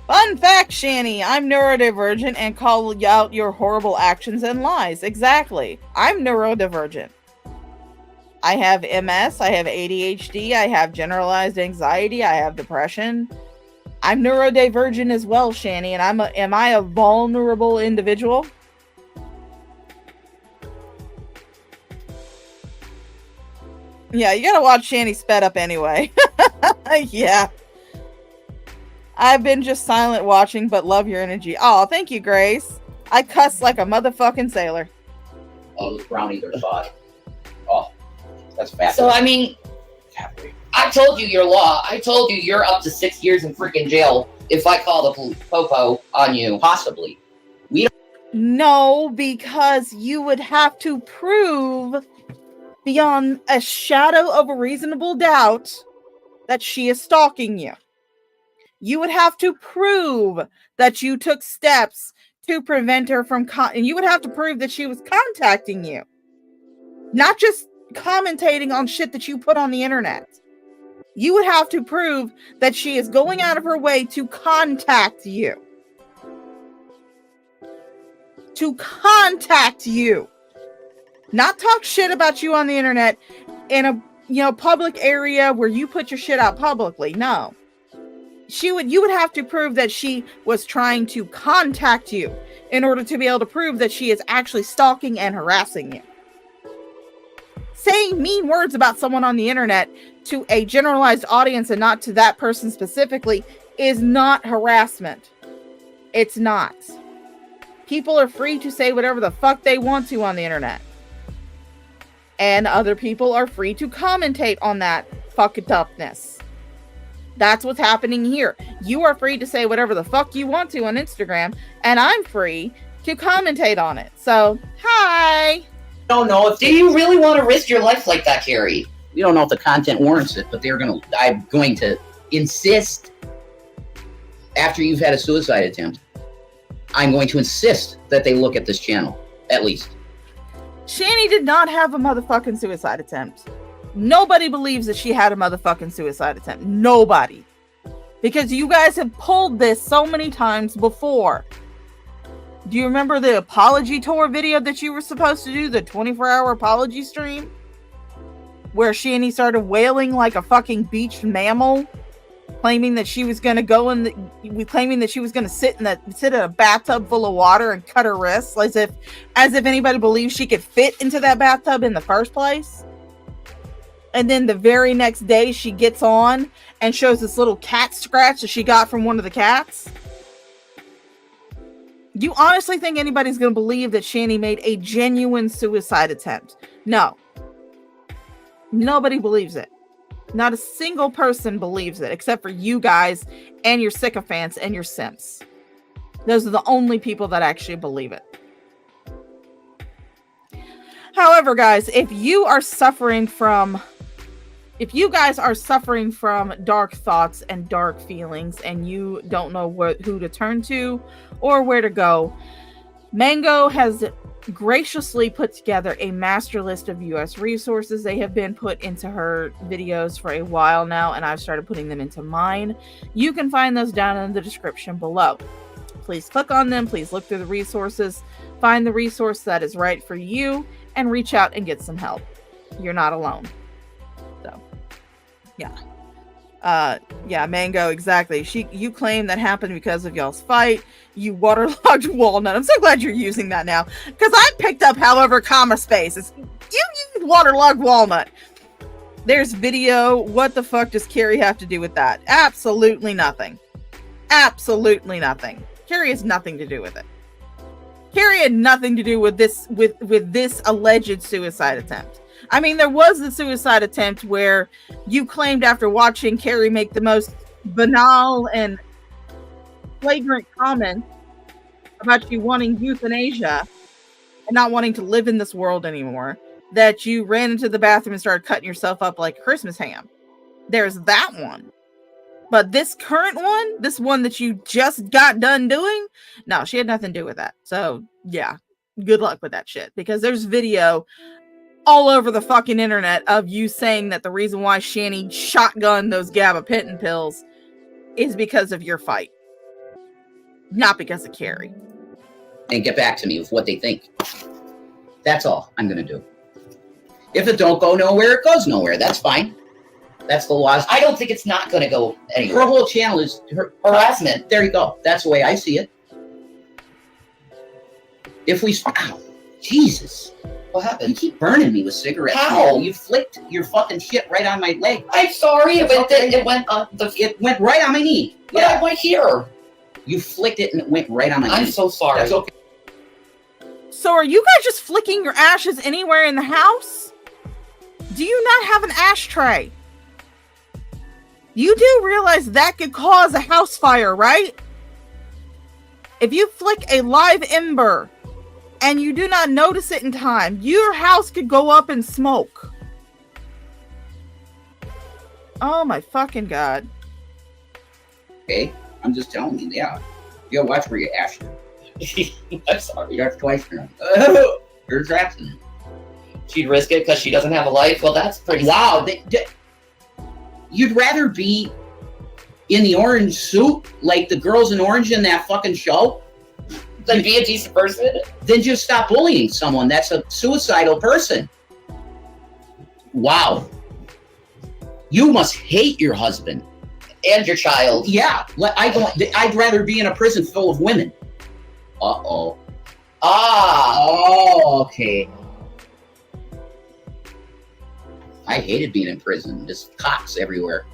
Fun fact, Shani, I'm neurodivergent and call out your horrible actions and lies. Exactly. I'm neurodivergent. I have MS, I have ADHD, I have generalized anxiety, I have depression. I'm neurodivergent as well, Shani, and am I a vulnerable individual? Yeah, you gotta watch Shani sped up anyway. Yeah. I've been just silent watching, but love your energy. Oh, thank you, Grace. I cuss like a motherfucking sailor. Oh, those brownies are sauce. Oh, that's fat. So, I mean, I told you your law. I told you you're up to 6 years in freaking jail if I call the popo on you. Possibly. No, because you would have to prove beyond a shadow of a reasonable doubt that she is stalking you. You would have to prove that you took steps to prevent her from and you would have to prove that she was contacting you. Not just commentating on shit that you put on the internet. You would have to prove that she is going out of her way to contact you. To contact you. Not talk shit about you on the internet in a public area where you put your shit out publicly. No. You would have to prove that she was trying to contact you in order to be able to prove that she is actually stalking and harassing you. Saying mean words about someone on the internet to a generalized audience and not to that person specifically is not harassment. It's not. People are free to say whatever the fuck they want to on the internet. And other people are free to commentate on that fucked upness. That's what's happening here. You are free to say whatever the fuck you want to on Instagram, and I'm free to commentate on it. So, hi. Don't know if Do you really want to risk your life like that, Carrie? we don't know if the content warrants it, but I'm going to insist after you've had a suicide attempt, I'm going to insist that they look at this channel, at least. Shani did not have a motherfucking suicide attempt. Nobody believes that she had a motherfucking suicide attempt. Nobody. Because you guys have pulled this so many times before. Do you remember the apology tour video that you were supposed to do? The 24-hour apology stream? Where Shani started wailing like a fucking beached mammal, claiming that she was going to go in claiming that she was going to sit in a bathtub full of water and cut her wrists, as if anybody believes she could fit into that bathtub in the first place. And then the very next day she gets on and shows this little cat scratch that she got from one of the cats. You honestly think anybody's going to believe that Shani made a genuine suicide attempt? No. Nobody believes it. Not a single person believes it, except for you guys and your sycophants and your simps. Those are the only people that actually believe it. However, guys, if you guys are suffering from dark thoughts and dark feelings and you don't know who to turn to or where to go, Mango has graciously put together a master list of US resources. They have been put into her videos for a while now, and I've started putting them into mine. You can find those down in the description below. Please click on them. Please look through the resources, find the resource that is right for you, and reach out and get some help. You're not alone. So, yeah, Mango, exactly. You claim that happened because of y'all's fight. You waterlogged walnut. I'm so glad you're using that now, because I picked up however comma space. You use waterlogged walnut. There's video. What the fuck does Carrie have to do with that? Absolutely nothing. Absolutely nothing. Carrie has nothing to do with it. Carrie had nothing to do with this with this alleged suicide attempt. I mean, there was the suicide attempt where you claimed after watching Carrie make the most banal and flagrant comment about you wanting euthanasia and not wanting to live in this world anymore, that you ran into the bathroom and started cutting yourself up like a Christmas ham. There's that one. But this current one, this one that you just got done doing, no, she had nothing to do with that. So, yeah, good luck with that shit. Because there's video all over the fucking internet of you saying that the reason why Shani shotgunned those gabapentin pills is because of your fight. Not because of Carrie. And get back to me with what they think. That's all I'm going to do. If it don't go nowhere, it goes nowhere. That's fine. That's the laws. I don't think it's not going to go anywhere. Her whole channel is harassment. There you go. That's the way I see it. If we... Ow, Jesus. What happened? You keep burning me with cigarettes. How? You flicked your fucking shit right on my leg. I'm sorry. It went right on my knee. But I went here. You flicked it and it went right on my knee. I'm so sorry. That's okay. So are you guys just flicking your ashes anywhere in the house? Do you not have an ashtray? You do realize that could cause a house fire, right? If you flick a live ember and you do not notice it in time, your house could go up in smoke. Oh my fucking God. Okay, I'm just telling you, yeah. You gotta watch where you ash. I'm sorry. That's twice now. You're trapped in it. She'd risk it because she doesn't have a life? Well, that's pretty... Wow. You'd rather be in the orange suit, like the girls in orange in that fucking show? Like be a decent person? Then just stop bullying someone that's a suicidal person. Wow. You must hate your husband. And your child. Yeah. I'd rather be in a prison full of women. Uh-oh. Oh, okay. I hated being in prison. Just cops everywhere.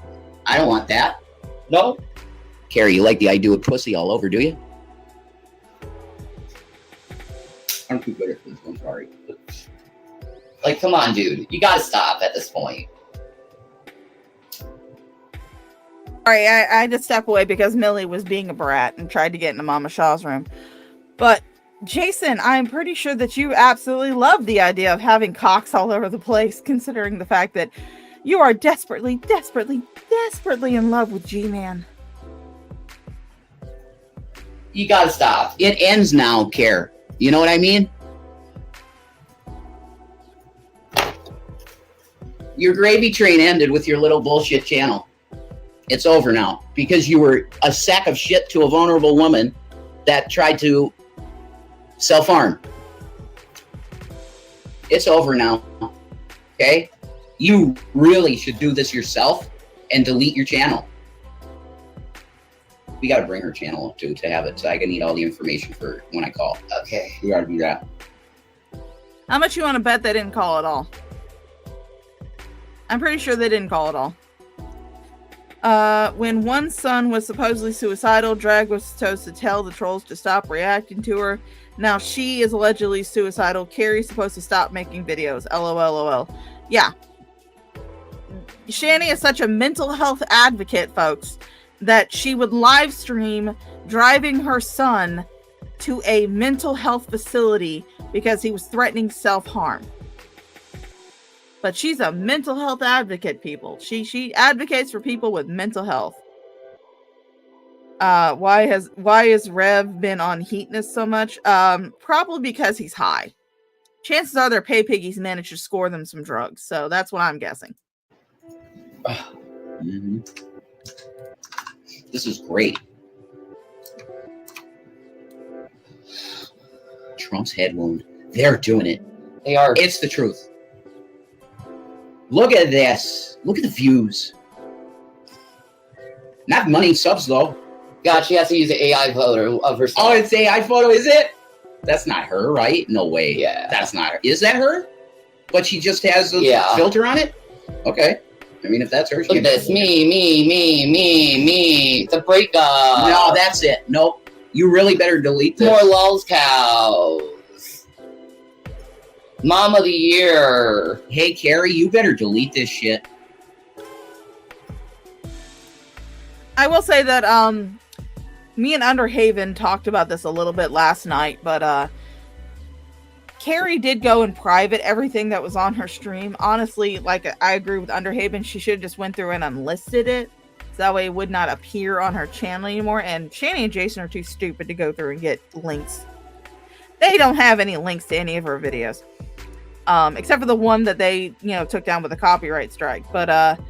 I don't want that. No. Carrie, you like the idea of pussy all over, do you? I'm too good at this. I'm sorry. Like, come on, dude. You gotta stop at this point. Sorry, I had to step away because Millie was being a brat and tried to get into Mama Shaw's room. But Jason, I'm pretty sure that you absolutely love the idea of having cocks all over the place, considering the fact that you are desperately, desperately, desperately in love with G-Man. You gotta stop. It ends now, Care. You know what I mean? Your gravy train ended with your little bullshit channel. It's over now because you were a sack of shit to a vulnerable woman that tried to self-harm. It's over now. Okay? You really should do this yourself and delete your channel. We gotta bring her channel up too to have it, so I can need all the information for when I call. Okay, we gotta do that. How much you want to bet they didn't call at all? I'm pretty sure they didn't call at all. When one son was supposedly suicidal, Drag was supposed to tell the trolls to stop reacting to her. Now she is allegedly suicidal. Carrie's supposed to stop making videos. LOL. Yeah. Shani is such a mental health advocate, folks, that she would live stream driving her son to a mental health facility because he was threatening self-harm. But she's a mental health advocate, people. She advocates for people with mental health. Why has Rev been on Heatness so much? Probably because he's high. Chances are their pay piggies managed to score them some drugs, so that's what I'm guessing. Mm-hmm. This is great. Trump's head wound. They're doing it. They are. It's the truth. Look at this. Look at the views. Not money subs though. God, she has to use an AI photo of herself. Oh, it's AI photo, is it? That's not her, right? No way. Yeah. That's not her. Is that her? But she just has a filter on it? Okay. I mean, if that's her, she look at this. Me. The breakup. No, that's it. Nope. You really better delete this. More lulz cows. Mom of the year. Hey, Carrie, you better delete this shit. I will say that me and Underhaven talked about this a little bit last night, but Carrie did go in private everything that was on her stream. Honestly, like, I agree with Underhaven. She should have just went through and unlisted it, so that way it would not appear on her channel anymore. And Shani and Jason are too stupid to go through and get links. They don't have any links to any of her videos, except for the one that they, took down with a copyright strike. But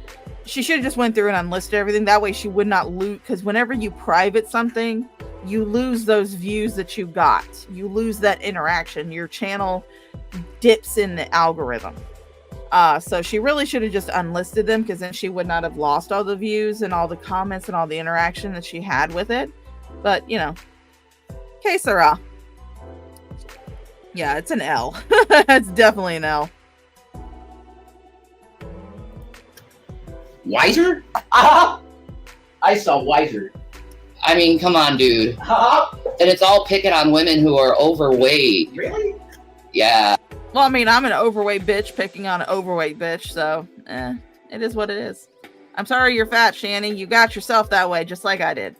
she should have just went through and unlisted everything. That way she would not lose, because whenever you private something, you lose those views that you got. You lose that interaction. Your channel dips in the algorithm. So she really should have just unlisted them, because then she would not have lost all the views and all the comments and all the interaction that she had with it. But, que sera. Yeah, it's an L. It's definitely an L. Wiser? I saw Wiser. I mean, come on, dude. And it's all picking on women who are overweight. Really? Yeah. Well, I mean, I'm an overweight bitch picking on an overweight bitch, so it is what it is. I'm sorry you're fat, Shani. You got yourself that way, just like I did.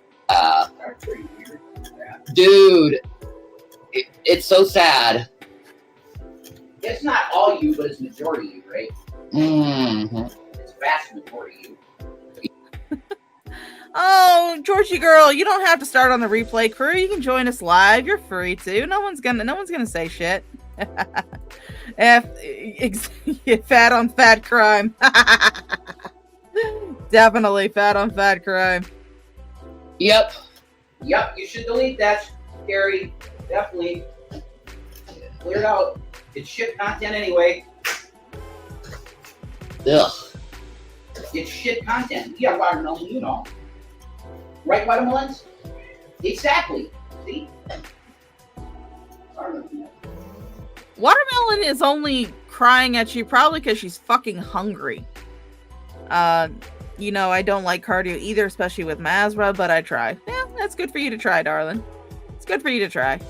Dude, it's so sad. It's not all you, but it's majority you, right? Mm-hmm. It's vast majority you. Oh, Georgie girl, you don't have to start on the replay crew. You can join us live. You're free to. No one's gonna say shit. Fat on fat crime. Definitely fat on fat crime. Yep, you should delete that, Gary. Definitely. Clear it out. It's shit content anyway. Ugh. It's shit content. Yeah, watermelon, Right, watermelons? Exactly. See? Watermelon is only crying at you probably because she's fucking hungry. I don't like cardio either, especially with Mazra, but I try. Yeah, that's good for you to try, darling. It's good for you to try.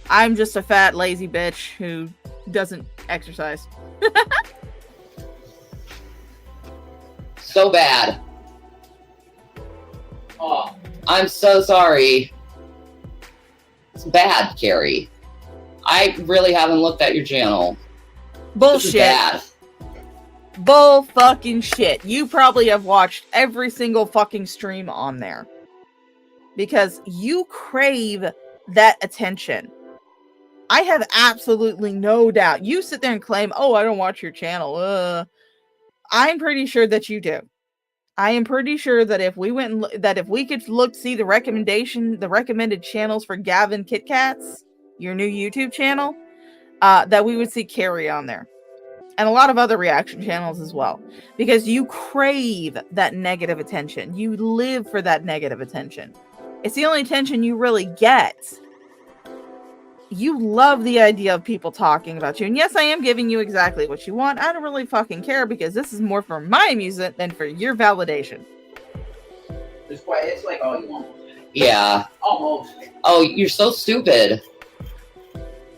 I'm just a fat, lazy bitch who doesn't exercise. So bad. Oh. I'm so sorry. It's bad, Carrie. I really haven't looked at your channel. Bullshit. This is bad. Bull fucking shit. You probably have watched every single fucking stream on there. Because you crave that attention. I have absolutely no doubt. You sit there and claim, oh, I don't watch your channel. I'm pretty sure that you do. I am pretty sure that if we went and that if we could see the recommended channels for Gavin Kit Kats, your new YouTube channel, that we would see Carrie on there. And a lot of other reaction channels as well. Because you crave that negative attention. You live for that negative attention. It's the only attention you really get. You love the idea of people talking about you. And yes, I am giving you exactly what you want. I don't really fucking care because this is more for my amusement than for your validation. It's like all you want. Yeah. Almost. Oh, you're so stupid.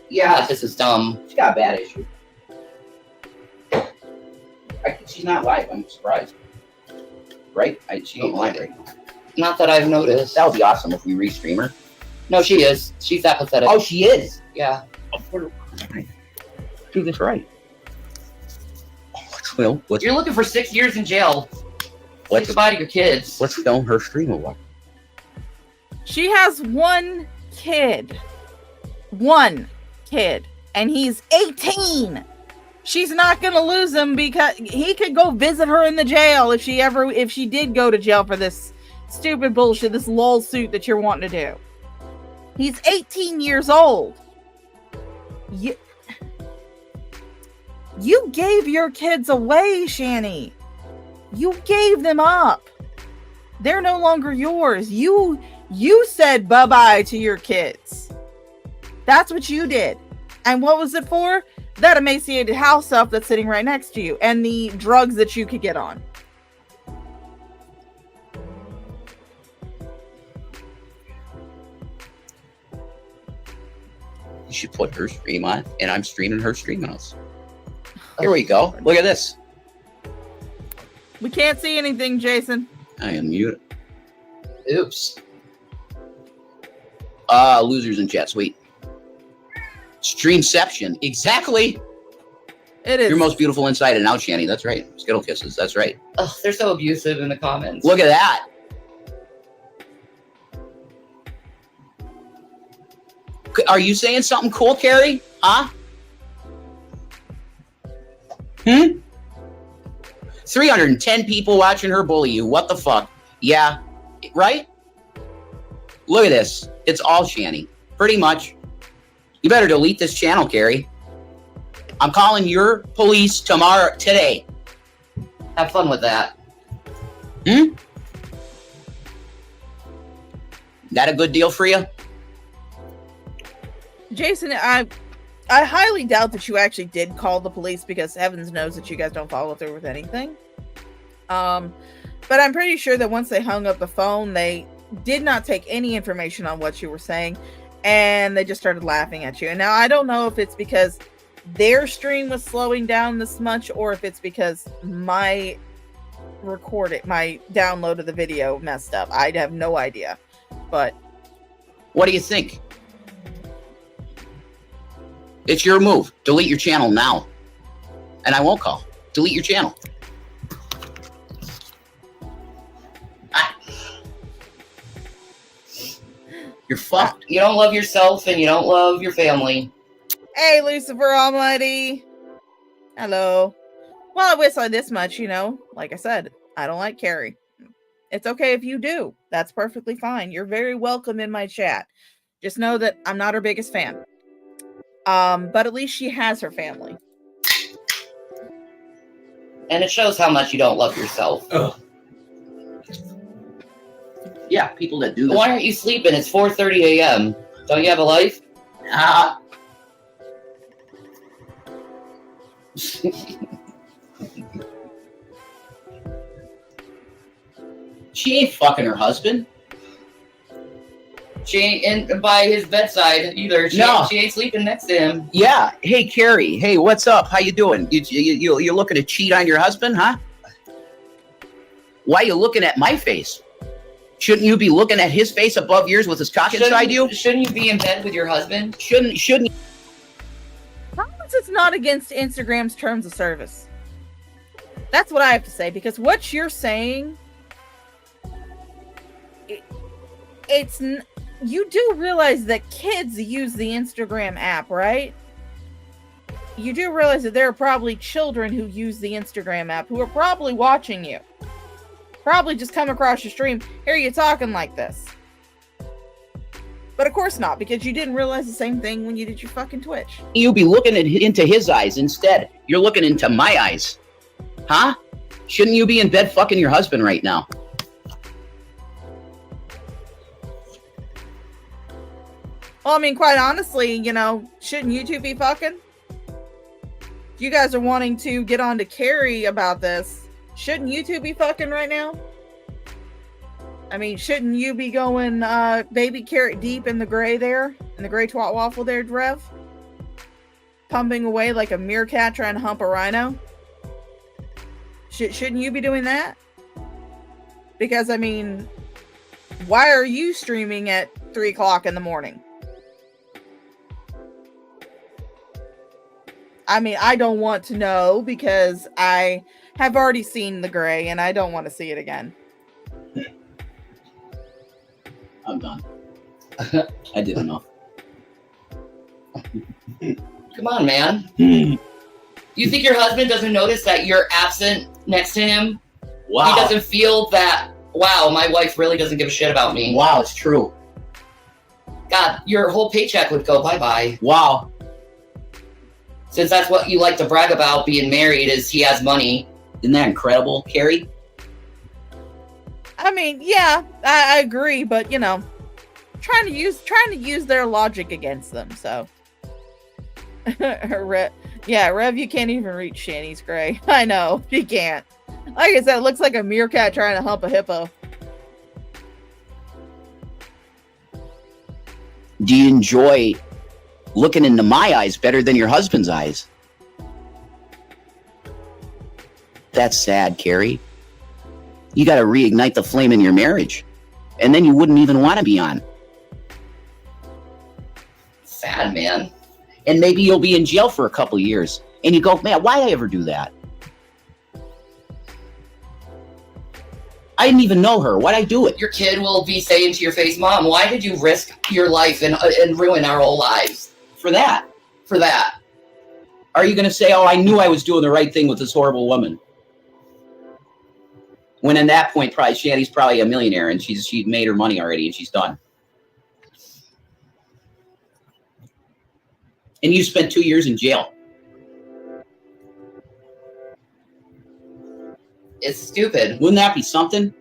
Yeah. God, this is dumb. She's got a bad issue. She's not live. I'm surprised. Right? She ain't live right now. Not that I've noticed. That would be awesome if we restream her. No, she is. She's that pathetic. Oh, she is? Yeah. Do this right. Well, You're looking for 6 years in jail. Say goodbye to your kids. Let's film her stream a while. She has one kid. One kid. And he's 18. She's not going to lose him because he could go visit her in the jail if she did go to jail for this stupid bullshit, this lol suit that you're wanting to do. He's 18 years old. You gave your kids away, Shani. You gave them up. They're no longer yours. You said bye-bye to your kids. That's what you did. And what was it for? That emaciated house elf that's sitting right next to you and the drugs that you could get on. You should put her stream on, and I'm streaming her stream house. Here we go. Look at this. We can't see anything, Jason. I am muted. Oops. Losers in chat. Sweet. Streamception. Exactly. It is. Your most beautiful inside and out, Shani. That's right. Skittle kisses. That's right. Oh, they're so abusive in the comments. Look at that. Are you saying something cool, Carrie? Huh? 310 people watching her bully you. What the fuck? Yeah. Right? Look at this. It's all Shani. Pretty much. You better delete this channel, Carrie. I'm calling your police today. Have fun with that. That a good deal for you? Jason, I highly doubt that you actually did call the police because heavens knows that you guys don't follow through with anything. But I'm pretty sure that once they hung up the phone, they did not take any information on what you were saying, and they just started laughing at you. And now I don't know if it's because their stream was slowing down this much or if it's because my download of the video messed up. I have no idea. But what do you think? It's your move. Delete your channel now. And I won't call. Delete your channel. You're fucked. You don't love yourself and you don't love your family. Hey, Lucifer Almighty. Hello. Well, I will say this much, like I said, I don't like Carrie. It's okay if you do. That's perfectly fine. You're very welcome in my chat. Just know that I'm not her biggest fan. But at least she has her family. And it shows how much you don't love yourself. Ugh. Yeah, people that do this. Why aren't you sleeping? It's 4:30 a.m. Don't you have a life? She ain't fucking her husband. She ain't by his bedside either. She ain't sleeping next to him. Yeah. Hey, Carrie. Hey, what's up? How you doing? You're looking to cheat on your husband, huh? Why are you looking at my face? Shouldn't you be looking at his face above yours with his cock inside you? Shouldn't you be in bed with your husband? Shouldn't Unless it's not against Instagram's terms of service. That's what I have to say, because what you're saying, you do realize that kids use the Instagram app, right? You do realize that there are probably children who use the Instagram app who are probably watching you. Probably just come across your stream, hear you talking like this. But of course not, because you didn't realize the same thing when you did your fucking Twitch. You be looking into his eyes instead. You're looking into my eyes. Huh? Shouldn't you be in bed fucking your husband right now? Well, I mean, quite honestly, you know, shouldn't you two be fucking? If you guys are wanting to get on to Carrie about this, shouldn't you two be fucking right now? I mean, shouldn't you be going baby carrot deep in the gray there? In the gray twat waffle there, Rev? Pumping away like a meerkat trying to hump a rhino? Shouldn't you be doing that? Because, I mean, why are you streaming at 3 o'clock in the morning? I mean, I don't want to know because I have already seen the gray and I don't want to see it again. I'm done. I did enough. Come on, man. You think your husband doesn't notice that you're absent next to him? Wow. He doesn't feel that, wow, my wife really doesn't give a shit about me. Wow, it's true. God, your whole paycheck would go bye-bye. Wow. Since that's what you like to brag about being married, is he has money. Isn't that incredible, Carrie? I mean, yeah, I agree, but you know, trying to use their logic against them. So, yeah, Rev, you can't even reach Shani's gray. I know you can't. Like I said, it looks like a meerkat trying to hump a hippo. Do you enjoy looking into my eyes better than your husband's eyes? That's sad, Carrie. You got to reignite the flame in your marriage, and then you wouldn't even want to be on. Sad, man. And maybe you'll be in jail for a couple of years, and you go, man, why'd I ever do that? I didn't even know her. Why'd I do it? Your kid will be saying to your face, Mom, why did you risk your life and ruin our whole lives? For that. For that. Are you going to say, oh, I knew I was doing the right thing with this horrible woman? When at that point, probably Shani's probably a millionaire and she made her money already and she's done. And you spent 2 years in jail. It's stupid. Wouldn't that be something?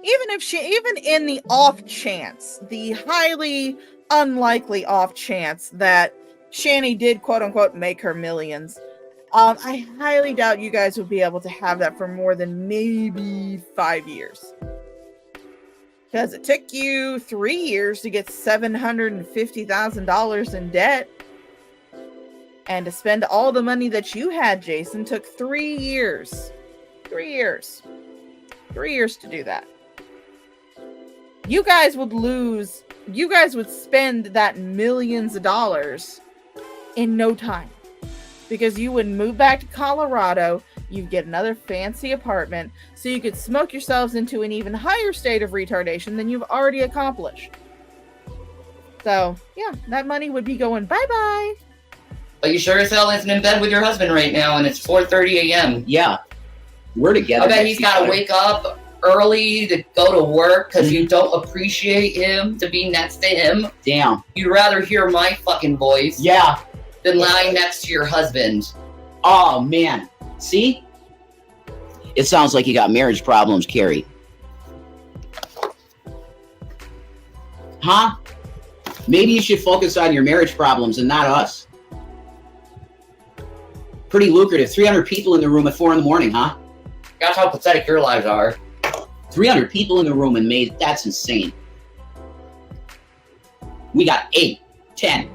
Even in the off chance, the highly unlikely off chance that Shani did quote unquote make her millions, I highly doubt you guys would be able to have that for more than maybe 5 years. Because it took you 3 years to get $750,000 in debt. And to spend all the money that you had, Jason, took 3 years. 3 years. 3 years to do that. You guys would spend that millions of dollars in no time. Because you would move back to Colorado, you'd get another fancy apartment, so you could smoke yourselves into an even higher state of retardation than you've already accomplished. So, yeah, that money would be going bye-bye. But you sure as hell isn't in bed with your husband right now, and it's 4:30 a.m. Yeah. We're together. I bet he's got to wake up early to go to work because you don't appreciate him to be next to him. Damn. You'd rather hear my fucking voice. Yeah. Than lying next to your husband. Oh, man. See? It sounds like you got marriage problems, Carrie. Huh? Maybe you should focus on your marriage problems and not us. Pretty lucrative. 300 people in the room at 4 in the morning, huh? That's how pathetic your lives are. 300 people in the room and made, that's insane. We got 8, 10.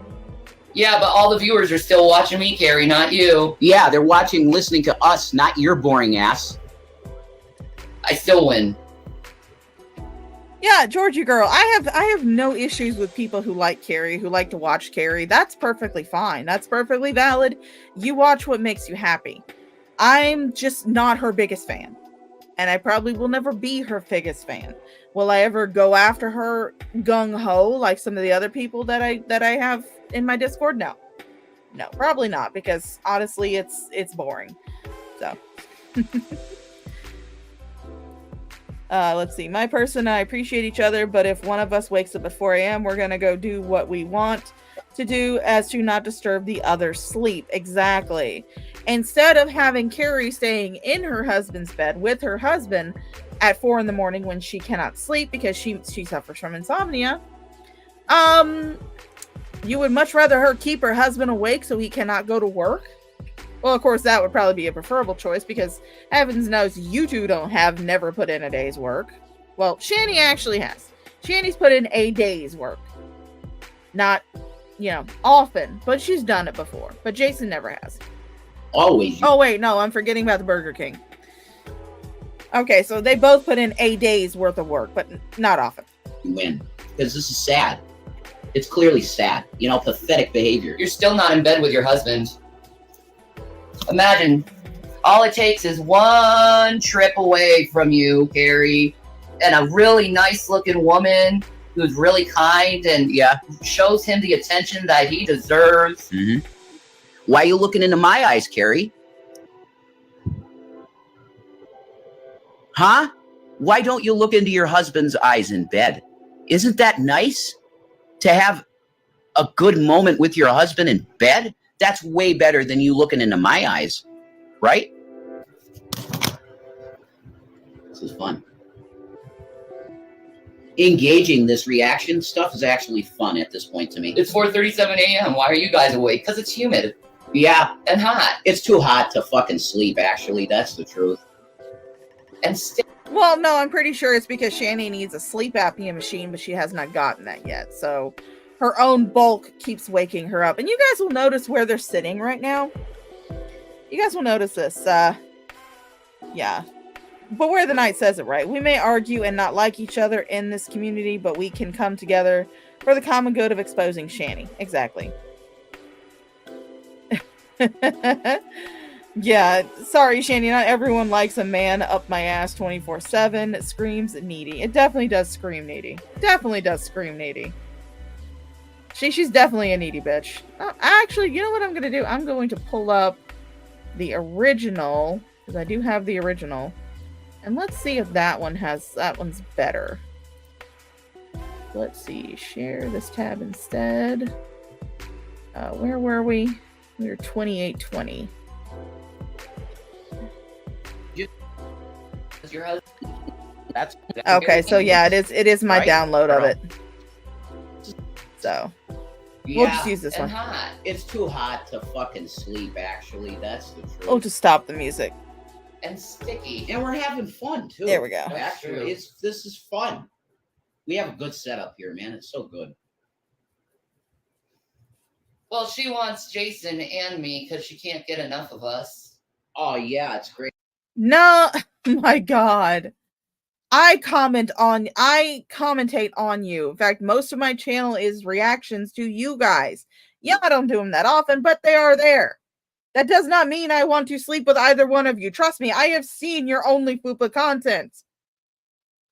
Yeah, but all the viewers are still watching me, Carrie, not you. Yeah, they're watching, listening to us, not your boring ass. I still win. Yeah, Georgie girl, I have no issues with people who like Carrie, who like to watch Carrie. That's perfectly fine. That's perfectly valid. You watch what makes you happy. I'm just not her biggest fan. And I probably will never be her biggest fan. Will I ever go after her gung ho like some of the other people that I have in my Discord? No. No, probably not, because honestly it's boring. So let's see. My person and I appreciate each other, but if one of us wakes up at 4 a.m., we're gonna go do what we want to do as to not disturb the other's sleep. Exactly. Instead of having Carrie staying in her husband's bed with her husband at 4 in the morning when she cannot sleep because she suffers from insomnia, you would much rather her keep her husband awake so he cannot go to work? Well, of course, that would probably be a preferable choice because heavens knows you two have never put in a day's work. Well, Shani actually has. Shani's put in a day's work. Not, often, but she's done it before. But Jason never has. Always. Oh, wait, no, I'm forgetting about the Burger King. Okay, so they both put in a day's worth of work, but not often. You win. Because this is sad. It's clearly sad. Pathetic behavior. You're still not in bed with your husband. Imagine, all it takes is one trip away from you, Carrie, and a really nice looking woman who's really kind and shows him the attention that he deserves. Mm-hmm. Why are you looking into my eyes, Carrie? Huh? Why don't you look into your husband's eyes in bed? Isn't that nice? To have a good moment with your husband in bed? That's way better than you looking into my eyes, right? This is fun. Engaging this reaction stuff is actually fun at this point to me. It's 4:37 a.m. Why are you guys awake? Because it's humid. Yeah. And hot. It's too hot to fucking sleep, actually. That's the truth. And well, no, I'm pretty sure it's because Shani needs a sleep apnea machine, but she has not gotten that yet. So her own bulk keeps waking her up. And you guys will notice where they're sitting right now. You guys will notice this. Yeah. But where the night says it right. We may argue and not like each other in this community, but we can come together for the common good of exposing Shani. Exactly. Yeah, sorry, Shani, not everyone likes a man up my ass 24/7. It screams needy. It definitely does scream needy. Definitely does scream needy. She's definitely a needy bitch. Actually, you know what I'm going to do? I'm going to pull up the original, because I do have the original. And let's see if that one's better. Let's see, share this tab instead. Where were we? We were 2820. Your husband. That's okay. So yeah, it is my download of it. So we'll just use this one. Hot. It's too hot to fucking sleep. Actually, that's the truth. Oh, to stop the music. And sticky. And we're having fun too. There we go. Actually, this is fun. We have a good setup here, man. It's so good. Well, she wants Jason and me because she can't get enough of us. Oh yeah, it's great. No, my God. I commentate on you. In fact, most of my channel is reactions to you guys. Yeah, I don't do them that often, but they are there. That does not mean I want to sleep with either one of you. Trust me, I have seen your only fupa content.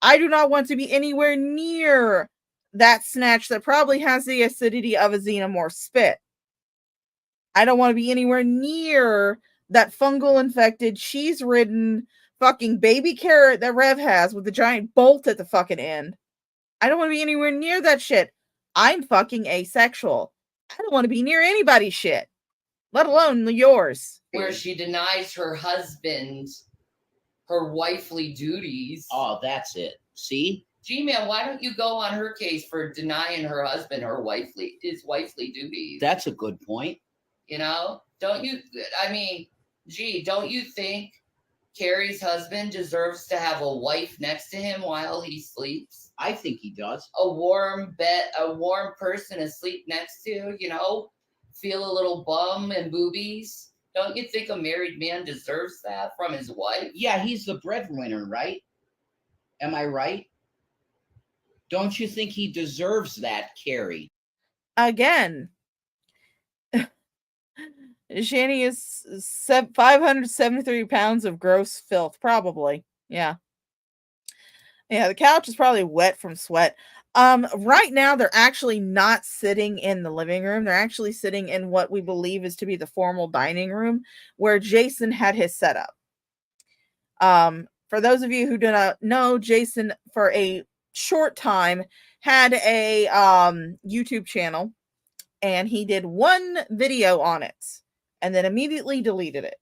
I do not want to be anywhere near that snatch that probably has the acidity of a xenomorph spit. I don't want to be anywhere near that fungal infected, cheese ridden fucking baby carrot that Rev has with the giant bolt at the fucking end. I don't want to be anywhere near that shit. I'm fucking asexual. I don't want to be near anybody's shit, let alone yours. Where she denies her husband her wifely duties. Oh, that's it. See? G-Man, why don't you go on her case for denying her husband his wifely duties? That's a good point. Don't you, don't you think Carrie's husband deserves to have a wife next to him while he sleeps? I think he does. A warm person to sleep next to, feel a little bum and boobies. Don't you think a married man deserves that from his wife? Yeah, he's the breadwinner, right? Am I right? Don't you think he deserves that, Carrie? Again, Shani is 573 pounds of gross filth, probably. Yeah. Yeah, the couch is probably wet from sweat. Right now they're actually not sitting in the living room. They're actually sitting in what we believe is to be the formal dining room where Jason had his setup. For those of you who do not know, Jason for a short time had a YouTube channel, and he did one video on it and then immediately deleted it.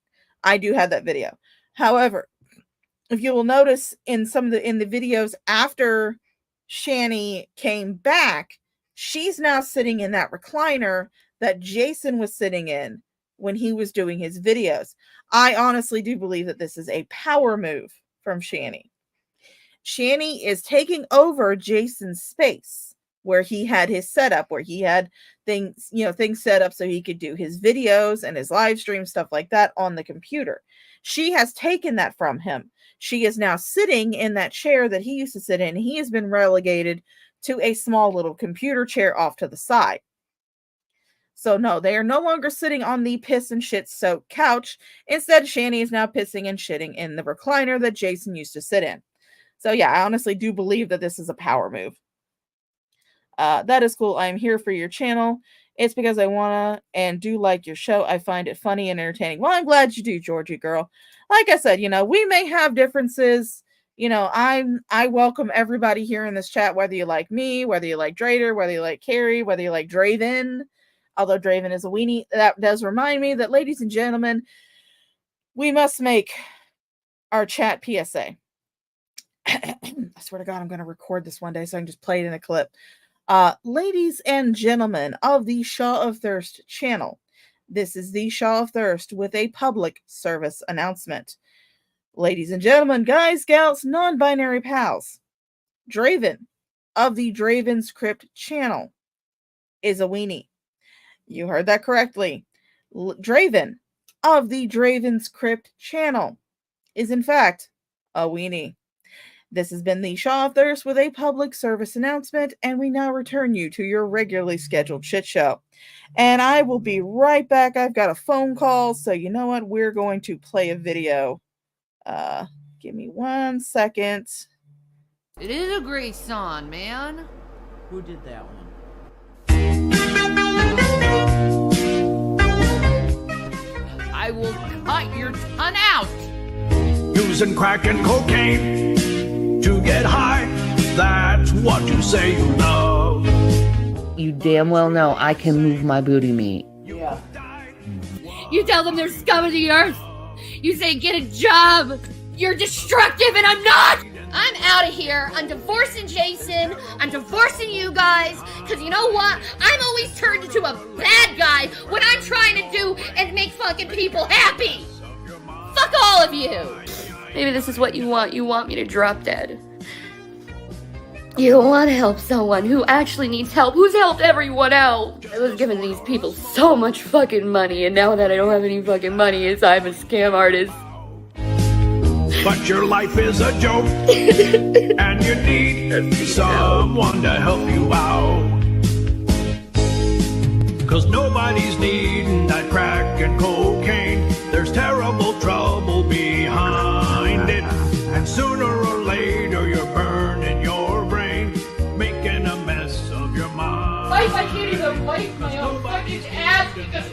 I do have that video. However, if you will notice in the videos after Shani came back, she's now sitting in that recliner that Jason was sitting in when he was doing his videos. I honestly do believe that this is a power move from Shani. Shani is taking over Jason's space where he had his setup, where he had things set up so he could do his videos and his live stream, stuff like that on the computer. She has taken that from him. She is now sitting in that chair that he used to sit in. He has been relegated to a small little computer chair off to the side. So no, they are no longer sitting on the piss and shit soaked couch. Instead, Shani is now pissing and shitting in the recliner that Jason used to sit in. So yeah, I honestly do believe that this is a power move. That is cool. I'm here for your channel. It's because I wanna and do like your show. I find it funny and entertaining. Well, I'm glad you do, Georgie girl. Like I said, we may have differences. I welcome everybody here in this chat, whether you like me, whether you like Drader, whether you like Carrie, whether you like Draven. Although Draven is a weenie, that does remind me that, ladies and gentlemen, we must make our chat PSA. I swear to God, I'm going to record this one day so I can just play it in a clip. Ladies and gentlemen of the Shaw of Thirst channel, this is the Shaw of Thirst with a public service announcement. Ladies and gentlemen, guys, gals, non-binary pals, Draven of the Draven's Crypt channel is a weenie. You heard that correctly. Draven of the Draven's Crypt channel is in fact a weenie. This has been the Shaw of Thirst with a public service announcement, and we now return you to your regularly scheduled shit show. And I will be right back. I've got a phone call, so you know what? We're going to play a video. Give me 1 second. It is a great song, man. Who did that one? I will cut your tongue out. Using crack and cocaine to get high. That's what you say you love. You damn well know I can move my booty meat. Yeah. You tell them they're scum of the earth. You say get a job. You're destructive and I'm not. I'm out of here. I'm divorcing Jason. I'm divorcing you guys. Because you know what? I'm always turned into a bad guy when I'm trying to do and make fucking people happy. Fuck all of you. Maybe this is what you want. You want me to drop dead. You want to help someone who actually needs help, who's helped everyone else. I was giving these people so much fucking money, and now that I don't have any fucking money, I'm a scam artist. But your life is a joke, and you need someone to help you out. Cause nobody's needing that crack and cocaine. There's terrible trouble behind it. And sooner or later you're burning your brain, making a mess of your mind. I can't even wipe my own fucking ass because...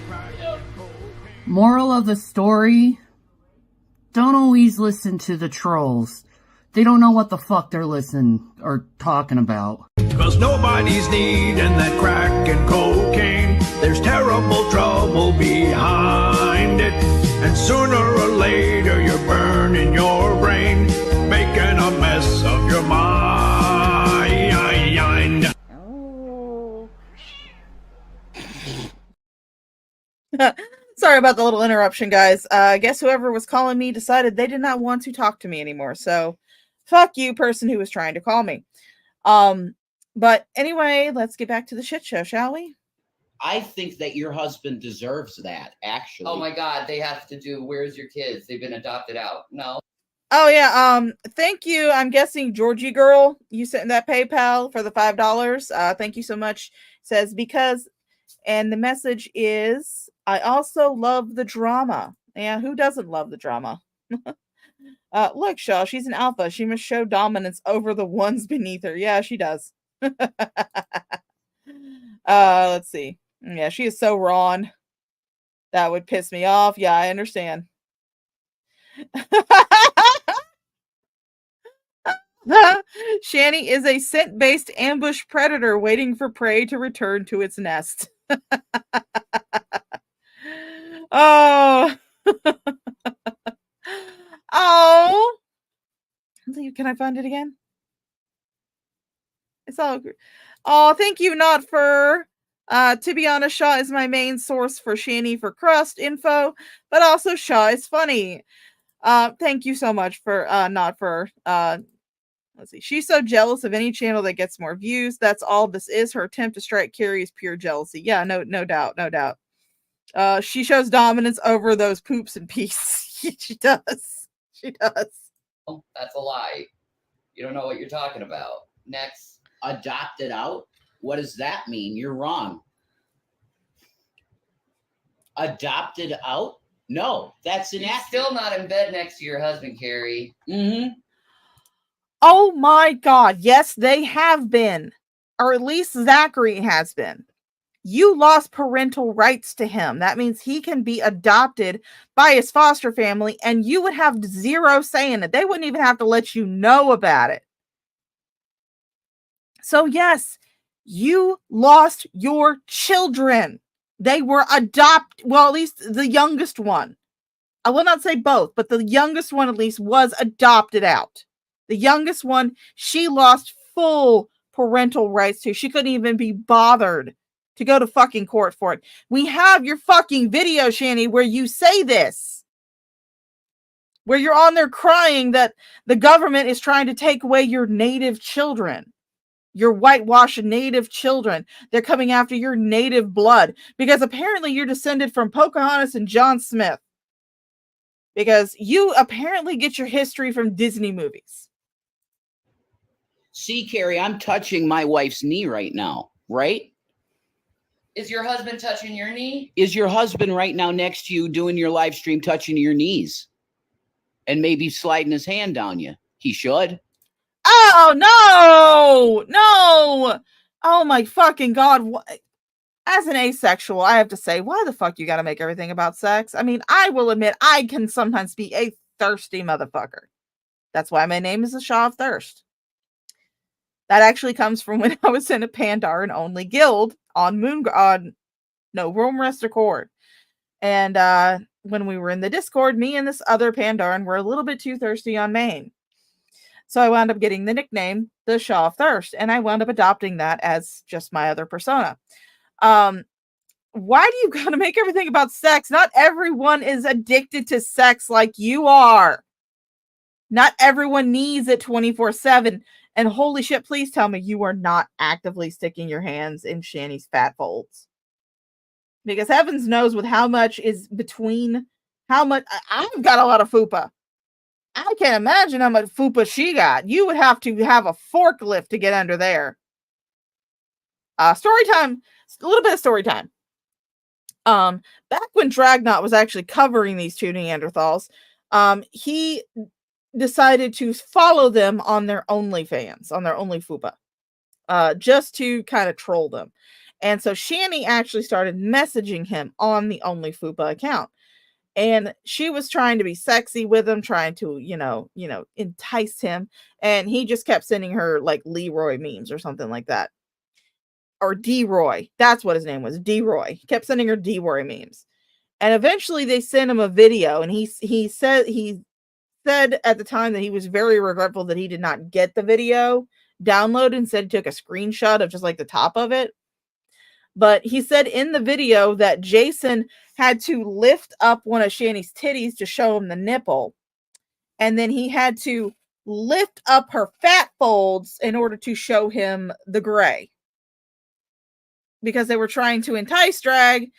Moral of the story: don't always listen to the trolls. They don't know what the fuck they're listening or talking about. Cause nobody's needing that crack and cocaine. There's terrible trouble behind it. And sooner or later you're burning your brain, making a mess of your mind. Sorry about the little interruption, guys. I guess whoever was calling me decided they did not want to talk to me anymore. So, fuck you, person who was trying to call me. But anyway, let's get back to the shit show, shall we? I think that your husband deserves that, actually. Oh my God, they have to do Where's Your Kids? They've been adopted out. No. Oh yeah, thank you. I'm guessing Georgie girl, you sent that PayPal for the $5. Thank you so much. Says because, and the message is, I also love the drama. Yeah, who doesn't love the drama? Look, Shaw, she's an alpha. She must show dominance over the ones beneath her. Yeah, she does. Let's see. Yeah, she is so wrong. That would piss me off. Yeah, I understand. Shani is a scent-based ambush predator waiting for prey to return to its nest. Oh. Oh. Can I find it again? It's all good. Oh, thank you, Not Fur. To be honest, Shaw is my main source for Shani for crust info, but also Shaw is funny. Thank you so much for Not Fur. Let's see. She's so jealous of any channel that gets more views. That's all this is. Her attempt to strike Carrie is pure jealousy. Yeah, no doubt, no doubt. She shows dominance over those poops and peas. She does. She does. Oh, that's a lie. You don't know what you're talking about. Next. Adopted out? What does that mean? You're wrong. Adopted out? No, that's inaccurate. You're still not in bed next to your husband, Carrie. Mm-hmm. Oh my God. Yes, they have been. Or at least Zachary has been. You lost parental rights to him. That means he can be adopted by his foster family and you would have zero say in it. They wouldn't even have to let you know about it. So yes, you lost your children. They were adopted. Well, at least the youngest one. I will not say both, but the youngest one at least was adopted out. The youngest one, she lost full parental rights to. She couldn't even be bothered to go to fucking court for it. We have your fucking video, Shani, where you say this. Where you're on there crying that the government is trying to take away your native children. Your whitewashed native children. They're coming after your native blood. Because apparently you're descended from Pocahontas and John Smith. Because you apparently get your history from Disney movies. See, Carrie, I'm touching my wife's knee right now, right? Is your husband touching your knee? Is your husband right now next to you doing your live stream touching your knees? And maybe sliding his hand down you? He should. Oh, no! No! Oh my fucking God. As an asexual, I have to say, why the fuck you gotta make everything about sex? I mean, I will admit, I can sometimes be a thirsty motherfucker. That's why my name is the Shaw of Thirst. That actually comes from when I was in a Pandaran only guild on Humorous Accord. And when we were in the Discord, me and this other Pandaran were a little bit too thirsty on main. So I wound up getting the nickname the Shaw of Thirst, and I wound up adopting that as just my other persona. Why do you gotta make everything about sex? Not everyone is addicted to sex like you are. Not everyone needs it 24/7. And holy shit, please tell me you are not actively sticking your hands in Shani's fat folds. Because heavens knows with how much is between, how much, I've got a lot of fupa. I can't imagine how much fupa she got. You would have to have a forklift to get under there. Story time, a little bit of story time. Back when Dragnot was actually covering these two Neanderthals, he decided to follow them on their OnlyFans, on their OnlyFupa, just to kind of troll them. And so Shani actually started messaging him on the OnlyFupa account. And she was trying to be sexy with him, trying to, entice him. And he just kept sending her like Leroy memes or something like that. Or D-Roy. That's what his name was. D-Roy. He kept sending her D-Roy memes. And eventually they sent him a video. And he said at the time that he was very regretful that he did not get the video downloaded. Instead, he took a screenshot of just like the top of it. But he said in the video that Jason had to lift up one of Shani's titties to show him the nipple. And then he had to lift up her fat folds in order to show him the gray. Because they were trying to entice drag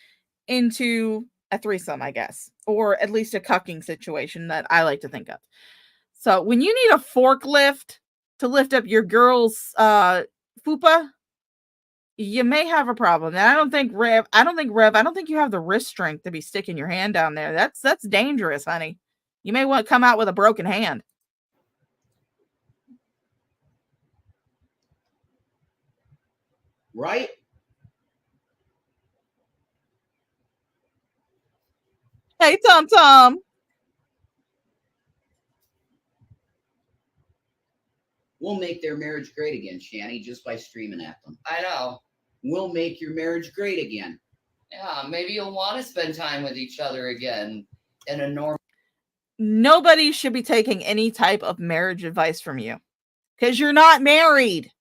into a threesome, I guess. Or at least a cucking situation that I like to think of. So when you need a forklift to lift up your girl's fupa, you may have a problem. And I don't think you have the wrist strength to be sticking your hand down there. That's dangerous, honey. You may want to come out with a broken hand. Right? Hey, Tom Tom. We'll make their marriage great again, Shanny, just by streaming at them. I know. We'll make your marriage great again. Yeah, maybe you'll want to spend time with each other again in a normal. Nobody should be taking any type of marriage advice from you because you're not married.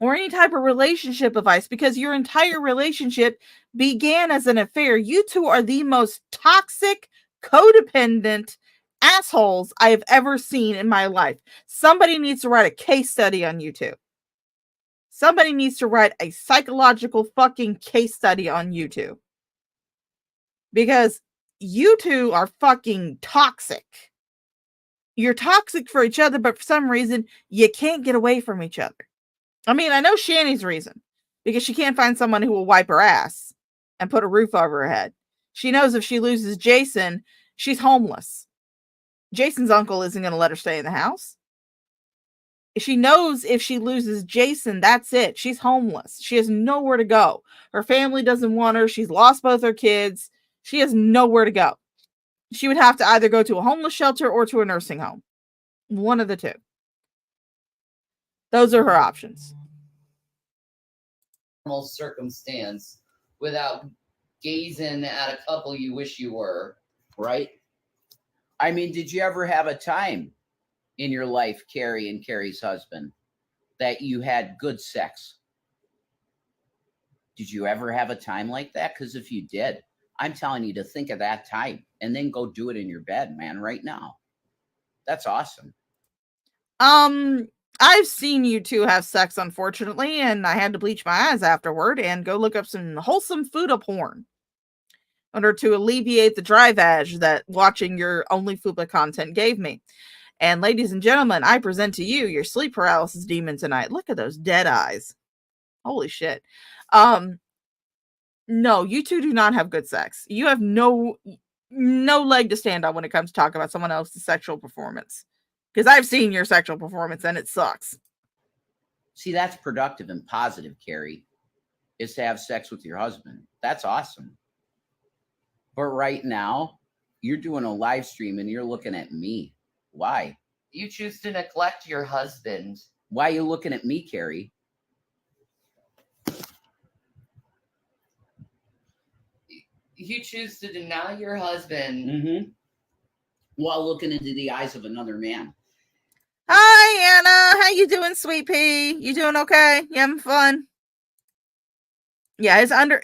Or any type of relationship advice, because your entire relationship began as an affair. You two are the most toxic, codependent assholes I have ever seen in my life. Somebody needs to write a case study on you two. Somebody needs to write a psychological fucking case study on you two. Because you two are fucking toxic. You're toxic for each other, but for some reason, you can't get away from each other. I mean, I know Shanny's reason, because she can't find someone who will wipe her ass and put a roof over her head. She knows if she loses Jason, she's homeless. Jason's uncle isn't going to let her stay in the house. She knows if she loses Jason, that's it. She's homeless. She has nowhere to go. Her family doesn't want her. She's lost both her kids. She has nowhere to go. She would have to either go to a homeless shelter or to a nursing home. One of the two. Those are her options. Normal circumstance without gazing at a couple you wish you were. Right? I mean, did you ever have a time in your life, Carrie and Carrie's husband, that you had good sex? Did you ever have a time like that? Because if you did, I'm telling you to think of that time and then go do it in your bed, man, right now. That's awesome. I've seen you two have sex, unfortunately, and I had to bleach my eyes afterward and go look up some wholesome Fuda porn in order to alleviate the dry vag that watching your only Fupa content gave me. And ladies and gentlemen, I present to you your sleep paralysis demon tonight. Look at those dead eyes. Holy shit. No, you two do not have good sex. You have no leg to stand on when it comes to talking about someone else's sexual performance. Because I've seen your sexual performance and it sucks. See, that's productive and positive, Carrie, is to have sex with your husband. That's awesome. But right now, you're doing a live stream and you're looking at me. Why? You choose to neglect your husband. Why are you looking at me, Carrie? You choose to deny your husband. Mm-hmm. While looking into the eyes of another man. Hi, Anna. How you doing, sweet pea? You doing okay? You having fun? Yeah, his under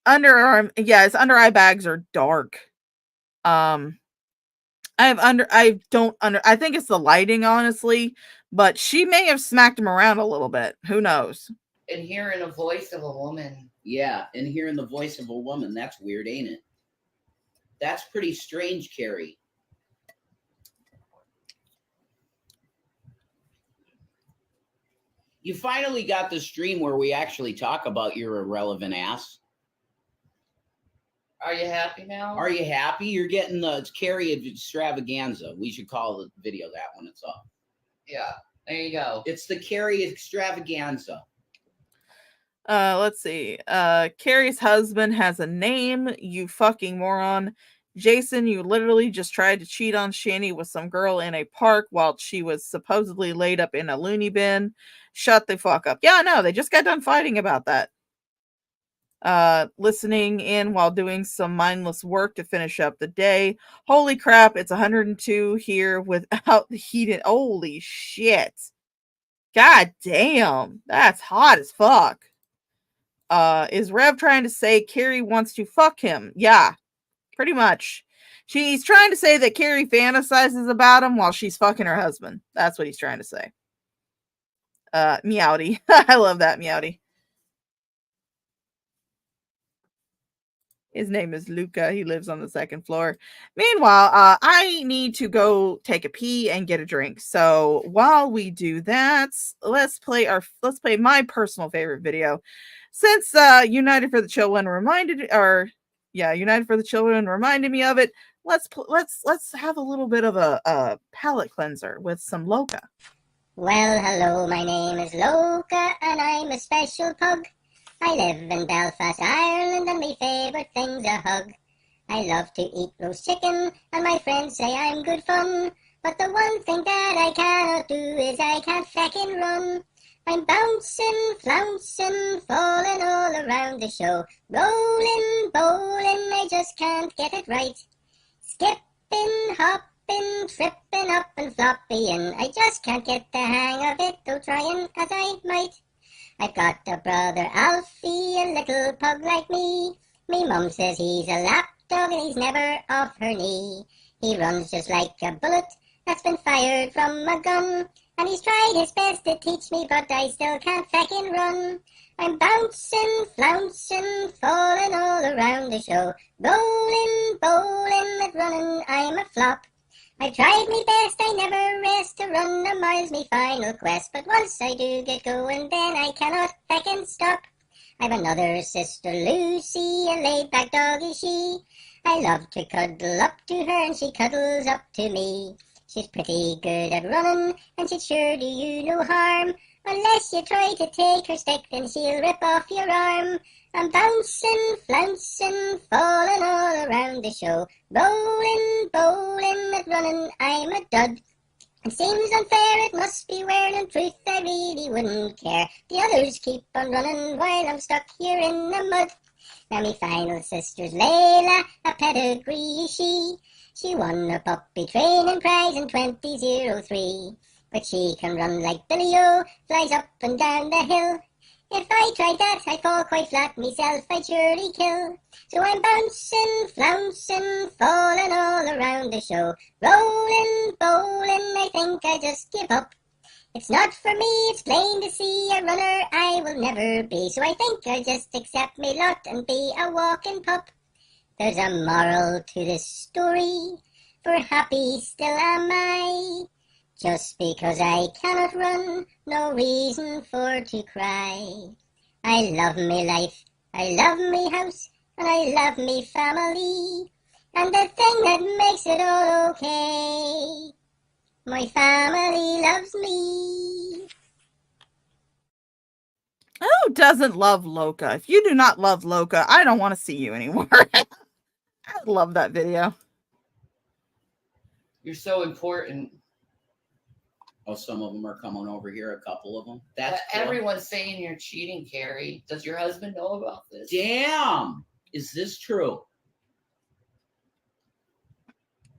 eye bags are dark. I think it's the lighting, honestly, but she may have smacked him around a little bit. Who knows? And hearing a voice of a woman. Yeah, and hearing the voice of a woman. That's weird, ain't it? That's pretty strange, Carrie. You finally got the stream where we actually talk about your irrelevant ass. Are you happy now? Are you happy? You're getting the Carrie extravaganza. We should call the video that when it's up. Yeah, there you go. It's the Carrie extravaganza. Let's see. Carrie's husband has a name, you fucking moron. Jason, you literally just tried to cheat on Shanny with some girl in a park while she was supposedly laid up in a loony bin. Shut the fuck up. Yeah, no, they just got done fighting about that. Listening in while doing some mindless work to finish up the day. Holy crap, it's 102 here without the heat. Holy shit. God damn, that's hot as fuck. Is Rev trying to say Carrie wants to fuck him? Yeah, pretty much. He's trying to say that Carrie fantasizes about him while she's fucking her husband. That's what he's trying to say. Meowdy. I love that, Meowdy. His name is Luca. He lives on the second floor. Meanwhile, I need to go take a pee and get a drink. So while we do that, let's play my personal favorite video. Since United for the Children reminded me of it, let's have a little bit of a palate cleanser with some Loca. Well, hello, my name is Loca, and I'm a special pug. I live in Belfast, Ireland, and my favourite thing's a hug. I love to eat roast chicken, and my friends say I'm good fun. But the one thing that I cannot do is I can't feckin' run. I'm bouncing, flouncing, falling all around the show. Rolling, bowling, I just can't get it right. Skipping, hopping, tripping up and flopping. I just can't get the hang of it, though trying as I might. I've got a brother Alfie, a little pug like me. Me mum says he's a lapdog and he's never off her knee. He runs just like a bullet that's been fired from a gun. And he's tried his best to teach me, but I still can't feckin' run. I'm bouncing, flouncing, falling all around the show. Rolling, bowling, at running, I'm a flop. I've tried me best, I never rest to run a mile's me final quest. But once I do get going, then I cannot feckin' stop. I've another sister Lucy, a laid-back dog is she. I love to cuddle up to her and she cuddles up to me. She's pretty good at running and she'd sure do you no harm. Unless you try to take her stick, then she'll rip off your arm. I'm bouncing, flouncing, falling all around the show. Rolling, bowling, at running, I'm a dud. It seems unfair, it must be where in truth I really wouldn't care. The others keep on running while I'm stuck here in the mud. Now me final sister's Layla, a pedigree is she. She won a puppy training prize in 2003. But she can run like Billy-O, flies up and down the hill. If I tried that, I'd fall quite flat myself, I'd surely kill. So I'm bouncing, flouncing, falling all around the show. Rolling, bowling, I think I just give up. It's not for me, it's plain to see, a runner I will never be. So I think I'll just accept me lot and be a walking pup. There's a moral to this story, for happy still am I. Just because I cannot run, no reason for to cry. I love me life, I love me house, and I love me family. And the thing that makes it all okay, my family loves me. Who doesn't love Loca? If you do not love Loca, I don't want to see you anymore. I love that video. You're so important. Oh, some of them are coming over here, a couple of them. That's cool. Everyone's saying you're cheating, Carrie. Does your husband know about this? Damn! Is this true?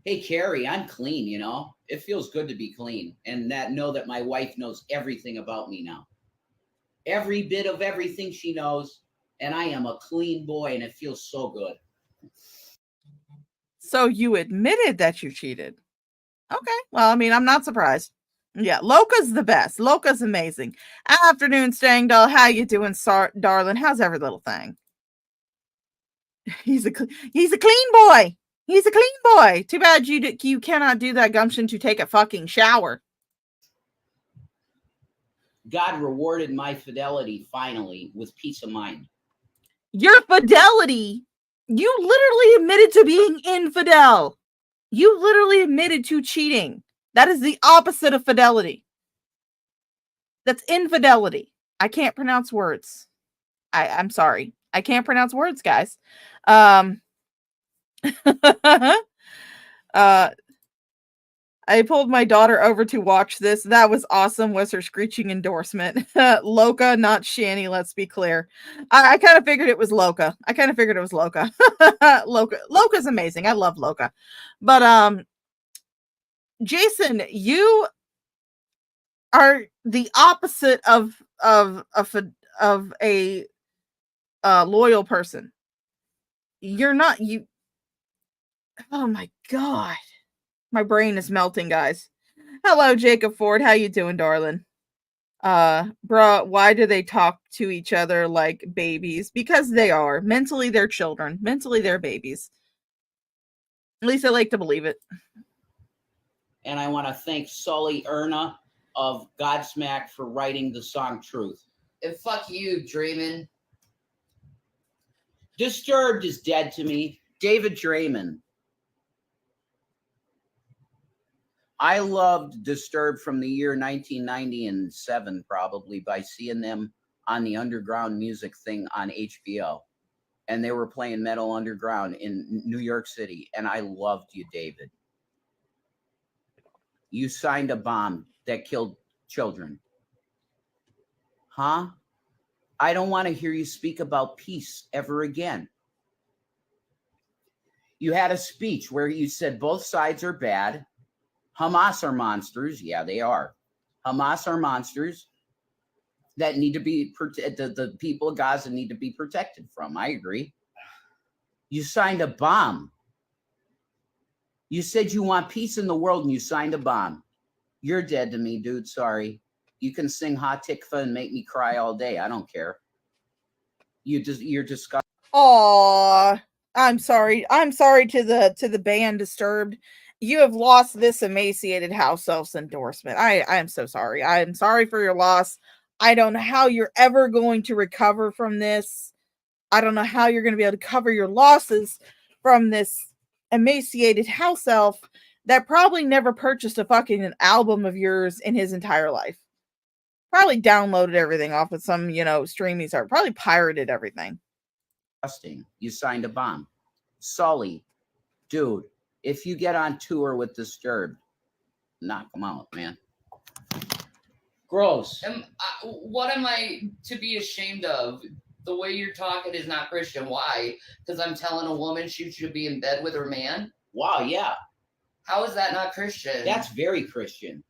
Hey, Carrie, I'm clean, you know? It feels good to be clean. And know that my wife knows everything about me now. Every bit of everything she knows. And I am a clean boy, and it feels so good. So you admitted that you cheated. Okay. Well, I mean, I'm not surprised. Yeah, Loca's the best. Loca's amazing. Afternoon, Stang Doll. How you doing, darling? How's every little thing? He's a clean boy. He's a clean boy. Too bad you cannot do that gumption to take a fucking shower. God rewarded my fidelity finally with peace of mind. Your fidelity? You literally admitted to being infidel. You literally admitted to cheating. That is the opposite of fidelity. That's infidelity. I can't pronounce words. I'm sorry. I can't pronounce words, guys. I pulled my daughter over to watch this. That was awesome, was her screeching endorsement. Loca, not Shanny, let's be clear. I kind of figured it was Loca. Loca's amazing. I love Loca. But Jason, you are the opposite of a loyal person. You're not oh my god. My brain is melting, guys. Hello, Jacob Ford. How you doing, darling? Bruh, why do they talk to each other like babies? Because they are. Mentally, they're children. Mentally, they're babies. At least I like to believe it. And I want to thank Sully Erna of Godsmack for writing the song Truth. And fuck you, Draymond. Disturbed is dead to me. David Draymond. I loved Disturbed from the year 1997, probably, by seeing them on the underground music thing on HBO. And they were playing Metal Underground in New York City. And I loved you, David. You signed a bomb that killed children. Huh? I don't want to hear you speak about peace ever again. You had a speech where you said both sides are bad. Hamas are monsters. Yeah, they are. Hamas are monsters that need to be the people of Gaza need to be protected from. I agree. You signed a bomb. You said you want peace in the world and you signed a bomb. You're dead to me, dude. Sorry. You can sing Ha Tikva and make me cry all day. I don't care. You're disgusting. Aw, I'm sorry. I'm sorry to the band Disturbed. You have lost this emaciated house elf's endorsement. I am so sorry. I am sorry for your loss. I don't know how you're ever going to recover from this. I don't know how you're going to be able to cover your losses from this emaciated house elf that probably never purchased a fucking album of yours in his entire life. Probably downloaded everything off of some, streaming site. Probably pirated everything. You signed a bomb. Sully, dude, if you get on tour with Disturbed, knock them out, man. Gross. What am I to be ashamed of? The way you're talking is not Christian. Why? Because I'm telling a woman she should be in bed with her man? Wow, yeah. How is that not Christian? That's very Christian.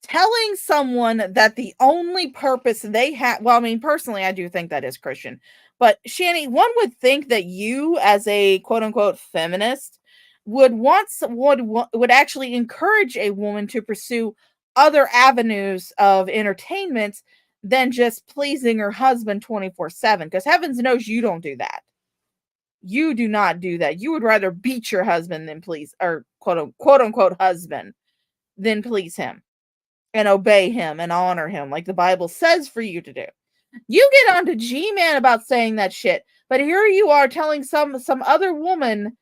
Telling someone that the only purpose they have, well, I mean, personally, I do think that is Christian. But Shani, one would think that you, as a quote unquote feminist, would actually encourage a woman to pursue other avenues of entertainment than just pleasing her husband 24/7. Because heavens knows you don't do that. You do not do that. You would rather beat your husband than please, or quote unquote husband, than please him and obey him and honor him like the Bible says for you to do. You get onto G-Man about saying that shit, but here you are telling some other woman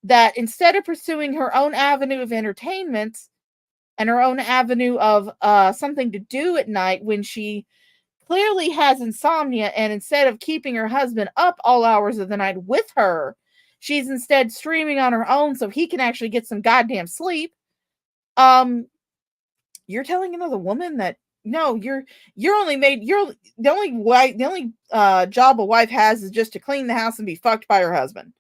that instead of pursuing her own avenue of entertainment and her own avenue of something to do at night when she clearly has insomnia, and instead of keeping her husband up all hours of the night with her, she's instead streaming on her own so he can actually get some goddamn sleep. You're telling another woman that no, the only job a wife has is just to clean the house and be fucked by her husband.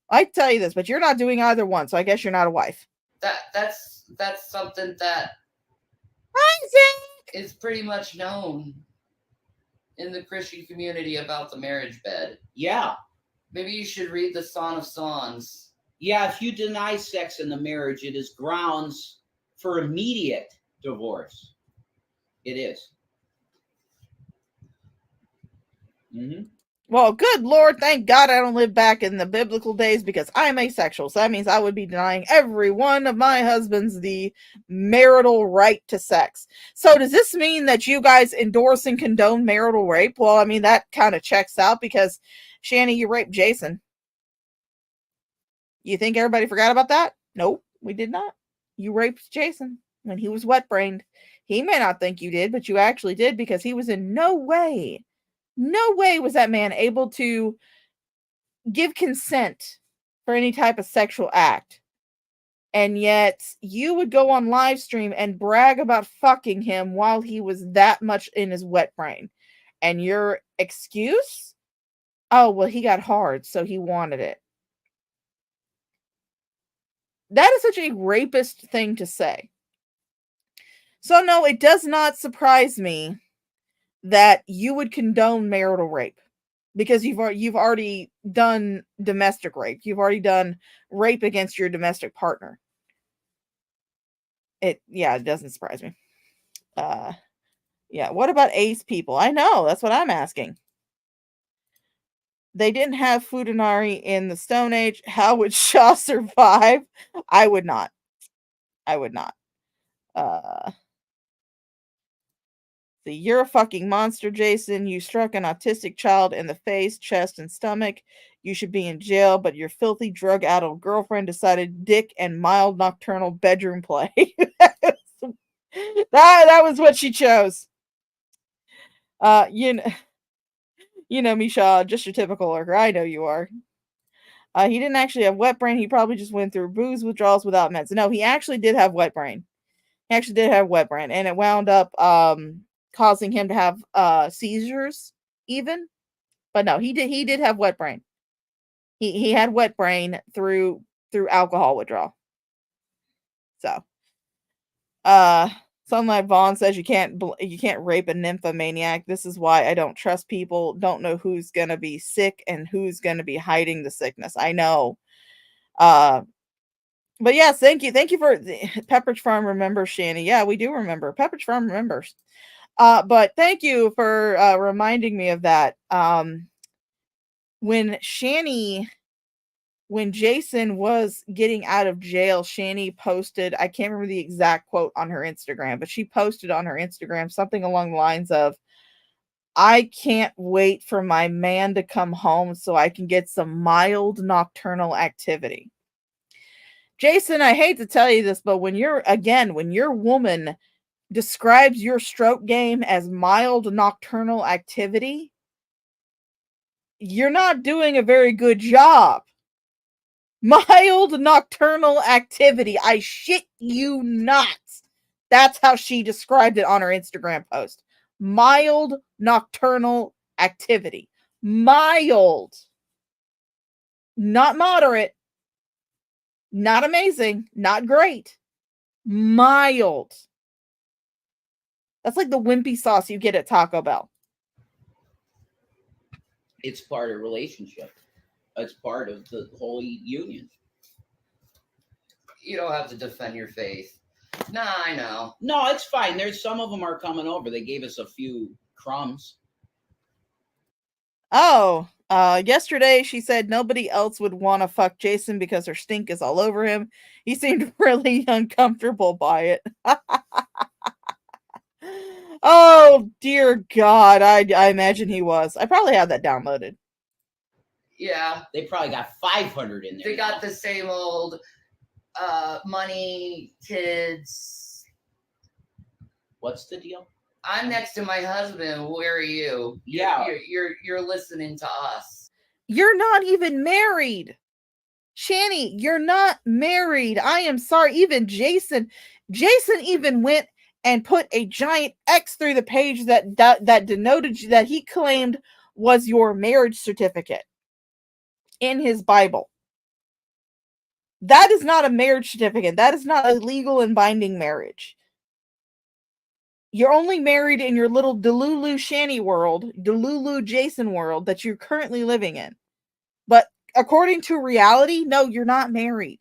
I tell you this, but you're not doing either one, so I guess you're not a wife. That's something that Isaac is pretty much known in the Christian community about the marriage bed. Yeah. Maybe you should read the Song of Songs. Yeah, if you deny sex in the marriage, it is grounds for immediate divorce. It is. Mm-hmm. Well, good Lord, thank God I don't live back in the biblical days because I'm asexual. So that means I would be denying every one of my husbands the marital right to sex. So does this mean that you guys endorse and condone marital rape? Well, I mean, that kind of checks out because, Shani, you raped Jason. You think everybody forgot about that? Nope, we did not. You raped Jason when he was wet-brained. He may not think you did, but you actually did because he was in no way was that man able to give consent for any type of sexual act. And yet you would go on live stream and brag about fucking him while he was that much in his wet brain. And your excuse? Oh, well, he got hard, so he wanted it. That is such a rapist thing to say. So no, it does not surprise me that you would condone marital rape because you've already done domestic rape. You've already done rape against your domestic partner. It doesn't surprise me. Yeah, what about Ace people? I know, that's what I'm asking. They didn't have Futanari in the Stone Age. How would Shaw survive? I would not. I would not. See, you're a fucking monster, Jason. You struck an autistic child in the face, chest, and stomach. You should be in jail, but your filthy, drug-addled girlfriend decided dick and mild nocturnal bedroom play. that was what she chose. You know me, Shaw, just your typical lurker. I know you are. He didn't actually have wet brain. He probably just went through booze withdrawals without meds. No, he actually did have wet brain. He actually did have wet brain, and it wound up causing him to have seizures even. But no, he did have wet brain. He had wet brain through alcohol withdrawal. So Sunlight Vaughn says you can't rape a nymphomaniac. This is why I don't trust people. Don't know who's gonna be sick and who's gonna be hiding the sickness. I know. But yes, thank you for Pepperidge Farm remembers, Shanny. Yeah, we do remember. Pepperidge Farm remembers. But thank you for reminding me of that. When Jason was getting out of jail, Shanny posted, I can't remember the exact quote on her Instagram, but she posted on her Instagram something along the lines of, I can't wait for my man to come home so I can get some mild nocturnal activity. Jason, I hate to tell you this, but when your woman describes your stroke game as mild nocturnal activity, you're not doing a very good job. Mild nocturnal activity. I shit you not. That's how she described it on her Instagram post. Mild nocturnal activity. Mild. Not moderate. Not amazing. Not great. Mild. That's like the wimpy sauce you get at Taco Bell. It's part of relationship. It's part of the holy union. You don't have to defend your faith. Nah, I know. No, it's fine. There's some of them are coming over. They gave us a few crumbs. Oh, yesterday she said nobody else would want to fuck Jason because her stink is all over him. He seemed really uncomfortable by it. Oh, dear God. I imagine he was. I probably have that downloaded. Yeah. They probably got 500 in there. They got the same old money, kids. What's the deal? I'm next to my husband. Where are you? Yeah. You're listening to us. You're not even married. Shanny, you're not married. I am sorry. Even Jason even went and put a giant X through the page that denoted that he claimed was your marriage certificate in his Bible. That is not a marriage certificate. That is not a legal and binding marriage. You're only married in your little Delulu Shanny world, Delulu Jason world that you're currently living in. But according to reality, no, you're not married.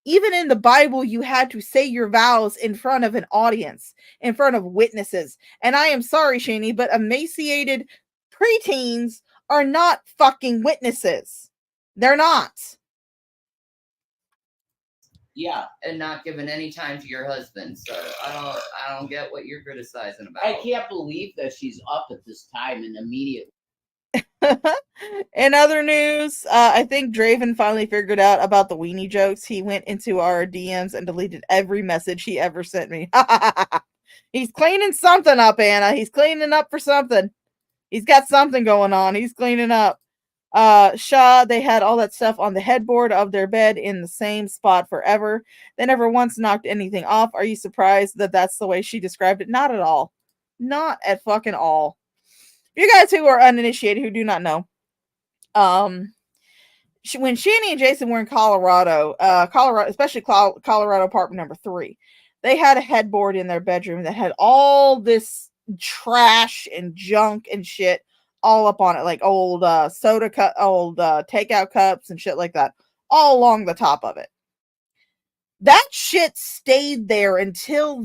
Even in the Bible, you had to say your vows in front of an audience, in front of witnesses. And I am sorry, Shanny, but emaciated preteens are not fucking witnesses. They're not. Yeah, and not giving any time to your husband. So I don't get what you're criticizing about. I can't believe that she's up at this time and immediately. In other news, I think Draven finally figured out about the weenie jokes. He went into our DMs and deleted every message he ever sent me. He's cleaning something up, Anna. He's cleaning up for something. He's got something going on. He's cleaning up. Shaw, they had all that stuff on the headboard of their bed in the same spot forever. They never once knocked anything off. Are you surprised that that's the way she described it? Not at all. Not at fucking all. You guys who are uninitiated, who do not know, when Shanny and Jason were in Colorado, especially Colorado apartment number 3, they had a headboard in their bedroom that had all this trash and junk and shit all up on it, like old soda cup, old takeout cups and shit like that, all along the top of it. That shit stayed there until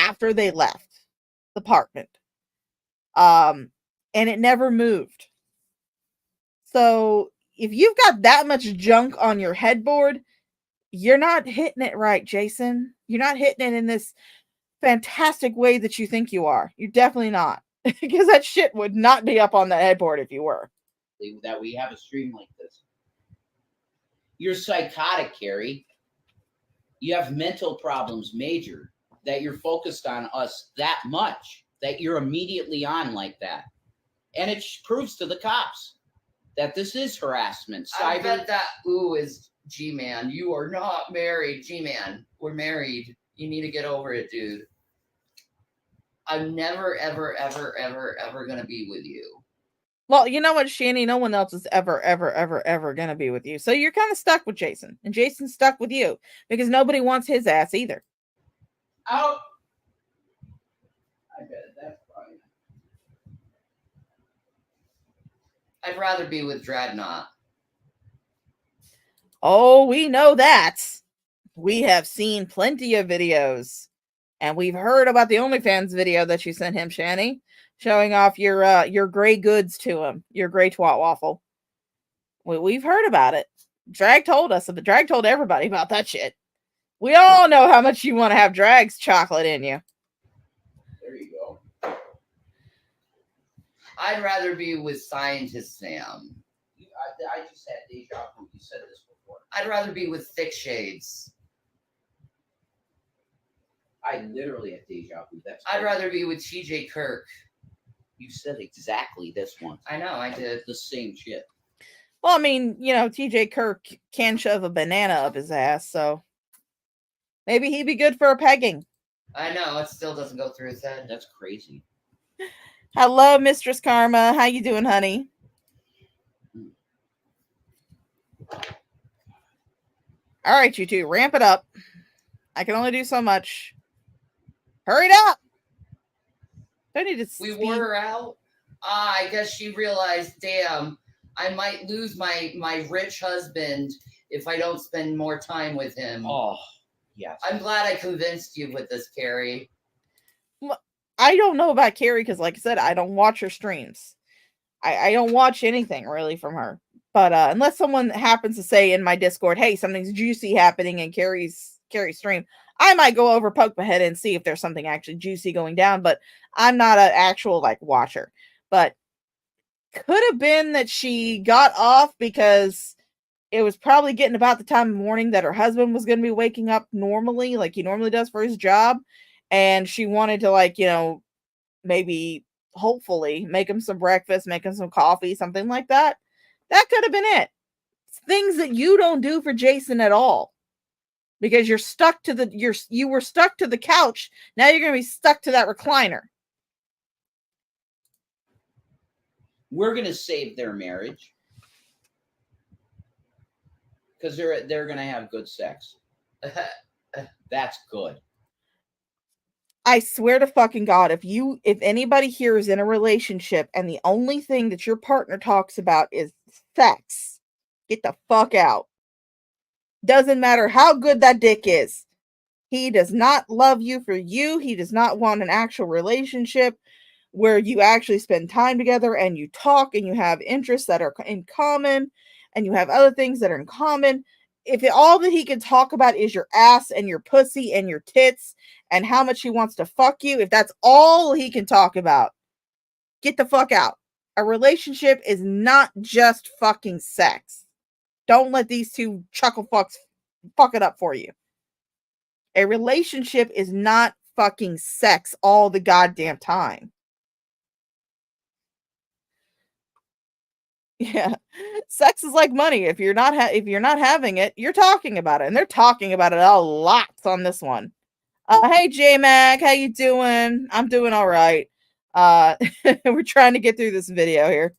after they left the apartment. And it never moved. So if you've got that much junk on your headboard, you're not hitting it right, Jason. You're not hitting it in this fantastic way that you think you are. You're definitely not. Because that shit would not be up on the headboard if you were. That we have a stream like this. You're psychotic, Carrie. You have mental problems, major, that you're focused on us that much, that you're immediately on like that. And it proves to the cops that this is harassment. I bet that ooh is G-Man. You are not married, G-Man. We're married. You need to get over it, dude. I'm never, ever, ever, ever, ever gonna be with you. Well, you know what, Shanny? No one else is ever, ever, ever, ever gonna be with you. So you're kind of stuck with Jason. And Jason's stuck with you. Because nobody wants his ass either. Out. I bet that's fine. I'd rather be with Dreadnought. Oh, we know that. We have seen plenty of videos. And we've heard about the OnlyFans video that you sent him, Shanny. Showing off your gray goods to him. Your gray twat waffle. We've heard about it. Drag told us. Drag told everybody about that shit. We all know how much you want to have Drag's chocolate in you. There you go. I'd rather be with Scientist Sam. I just had deja vu. You said this before. I'd rather be with Thick Shades. I literally had deja vu. I'd rather be with TJ Kirk. You said exactly this one. I know, I did. The same shit. Well, I mean, you know, TJ Kirk can shove a banana up his ass, so maybe he'd be good for a pegging. I know, it still doesn't go through his head. That's crazy. Hello, Mistress Karma. How you doing, honey? All right, you two, ramp it up. I can only do so much. Hurry it up. I need to We wore her out. I guess she realized, damn, I might lose my rich husband if I don't spend more time with him. Oh, yes. I'm glad I convinced you with this, Carrie. Well, I don't know about Carrie because, like I said, I don't watch her streams. I don't watch anything really from her. But unless someone happens to say in my Discord, hey, something's juicy happening in Carrie's stream, I might go over, poke my head and see if there's something actually juicy going down. But I'm not an actual like watcher. But could have been that she got off because it was probably getting about the time of morning that her husband was going to be waking up normally, like he normally does for his job. And she wanted to, like, you know, maybe hopefully make him some breakfast, make him some coffee, something like that. That could have been it. It's things that you don't do for Jason at all. Because you're stuck to you were stuck to the couch. Now you're going to be stuck to that recliner. We're going to save their marriage. Because they're going to have good sex. That's good. I swear to fucking God, if anybody here is in a relationship and the only thing that your partner talks about is sex, get the fuck out. Doesn't matter how good that dick is. He does not love you for you. He does not want an actual relationship where you actually spend time together and you talk and you have interests that are in common and you have other things that are in common. If all that he can talk about is your ass and your pussy and your tits and how much he wants to fuck you, if that's all he can talk about, get the fuck out. A relationship is not just fucking sex. Don't let these two chuckle fucks fuck it up for you. A relationship is not fucking sex all the goddamn time. Yeah, sex is like money. If you're not having it, you're talking about it, and they're talking about it a lot on this one. Hey J Mac, how you doing? I'm doing all right. We're trying to get through this video here.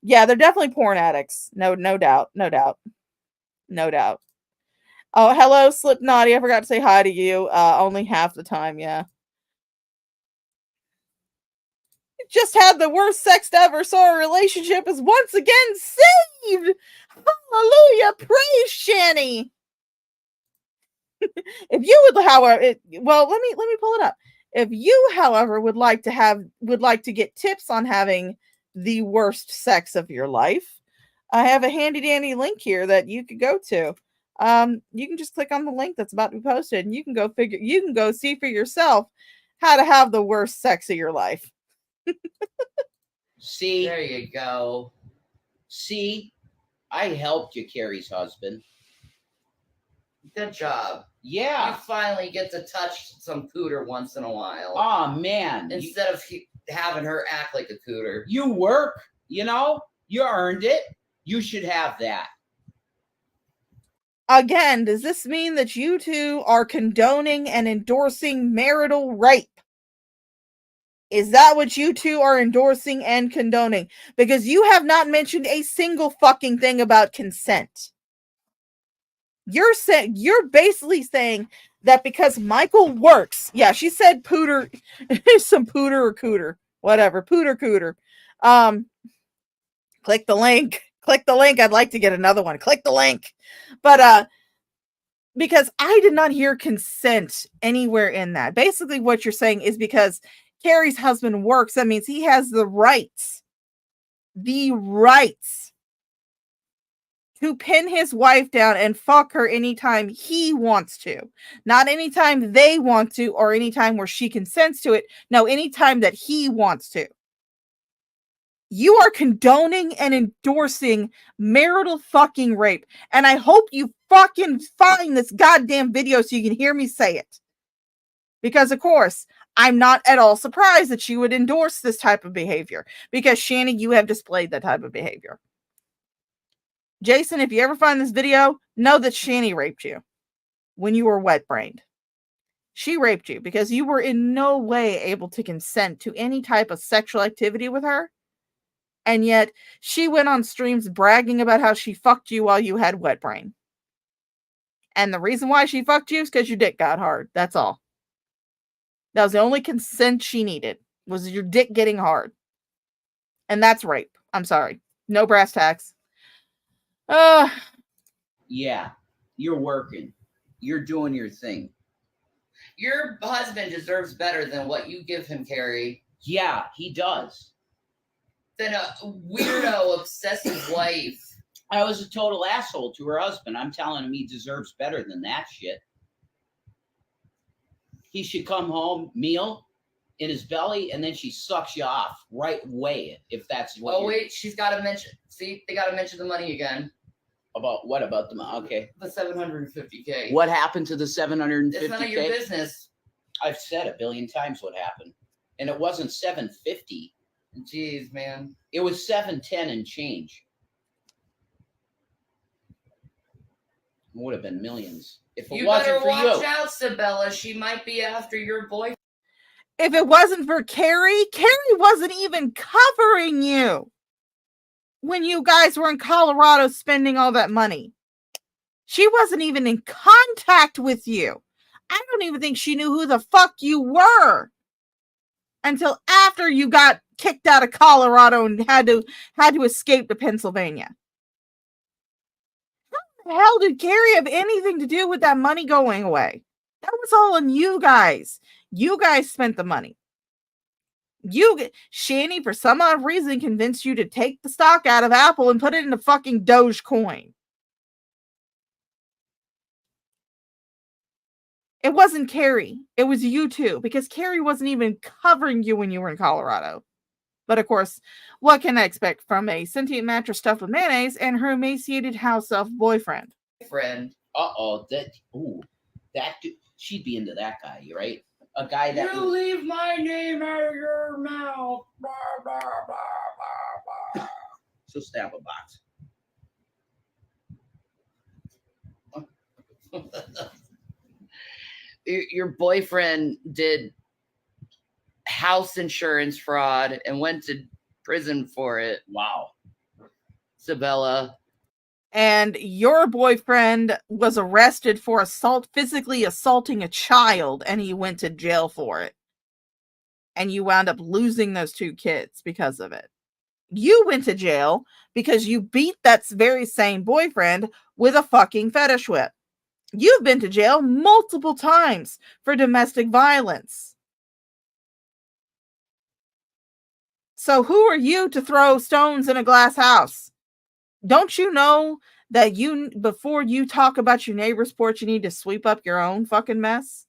Yeah, they're definitely porn addicts. No doubt. Oh, hello, Slipknotty. I forgot to say hi to you. Only half the time, yeah. Just had the worst sex ever, so our relationship is once again saved. Hallelujah. Praise Shanny. If you would, however, well, let me pull it up. If you, however, would like to get tips on having the worst sex of your life, I have a handy dandy link here that you could go to. You can just click on the link that's about to be posted, and you can go see for yourself how to have the worst sex of your life. See, There you go. see, I helped you, Carrie's husband. Good job. You Yeah. finally get to touch some cooter once in a while. Oh man, Instead of having her act like a cooter. you work. You know, you earned it. You should have that. Again, does this mean that you two are condoning and endorsing marital rape? Is that what you two are endorsing and condoning? Because you have not mentioned a single fucking thing about consent. You're basically saying that because Michael works. Yeah, she said pooter, some pooter or cooter, whatever, pooter cooter. Click the link. Click the link. I'd like to get another one. Click the link. But because I did not hear consent anywhere in that. Basically, what you're saying is because Carrie's husband works, that means he has the rights to pin his wife down and fuck her anytime he wants to. Not anytime they want to or anytime where she consents to it. No, anytime that he wants to. You are condoning and endorsing marital fucking rape. And I hope you fucking find this goddamn video so you can hear me say it. Because, of course, I'm not at all surprised that you would endorse this type of behavior. Because, Shanny, you have displayed that type of behavior. Jason, if you ever find this video, know that Shanny raped you when you were wet-brained. She raped you because you were in no way able to consent to any type of sexual activity with her. And yet, she went on streams bragging about how she fucked you while you had wet brain. And the reason why she fucked you is because your dick got hard. That's all. That was the only consent she needed, was your dick getting hard. And that's rape. I'm sorry. No brass tacks. Yeah, you're working. You're doing your thing. Your husband deserves better than what you give him, Carrie. Yeah, he does. Than a weirdo, obsessive wife. I was a total asshole to her husband. I'm telling him he deserves better than that shit. He should come home, meal in his belly, and then she sucks you off right away, if that's what. Oh, wait, she's got to mention. See, they got to mention the money again. About what? About the okay. The $750K. What happened to the $750K? It's none of your business. I've said a billion times what happened, and it wasn't $750. Jeez, man. It was $710 and change. It would have been millions if it wasn't for you. You better watch out, Sabella. She might be after your boyfriend. If it wasn't for Carrie wasn't even covering you when you guys were in Colorado spending all that money. She wasn't even in contact with you. I don't even think she knew who the fuck you were until after you got kicked out of Colorado and had to escape to Pennsylvania. How the hell did Carrie have anything to do with that money going away? That was all on you guys. You guys spent the money. Shanny, for some odd reason, convinced you to take the stock out of Apple and put it into fucking Dogecoin. It wasn't Carrie. It was you two, because Carrie wasn't even covering you when you were in Colorado. But of course, what can I expect from a sentient mattress stuffed with mayonnaise and her emaciated house elf boyfriend? She'd be into that guy, right? A guy that you leave my name out of your mouth. Blah, blah, blah, blah, So stab a box. Your boyfriend did house insurance fraud and went to prison for it. Wow. Sabella. And your boyfriend was arrested for physically assaulting a child, and he went to jail for it. And you wound up losing those two kids because of it. You went to jail because you beat that very same boyfriend with a fucking fetish whip. You've been to jail multiple times for domestic violence. So who are you to throw stones in a glass house? Don't you know that before you talk about your neighbor's porch, you need to sweep up your own fucking mess?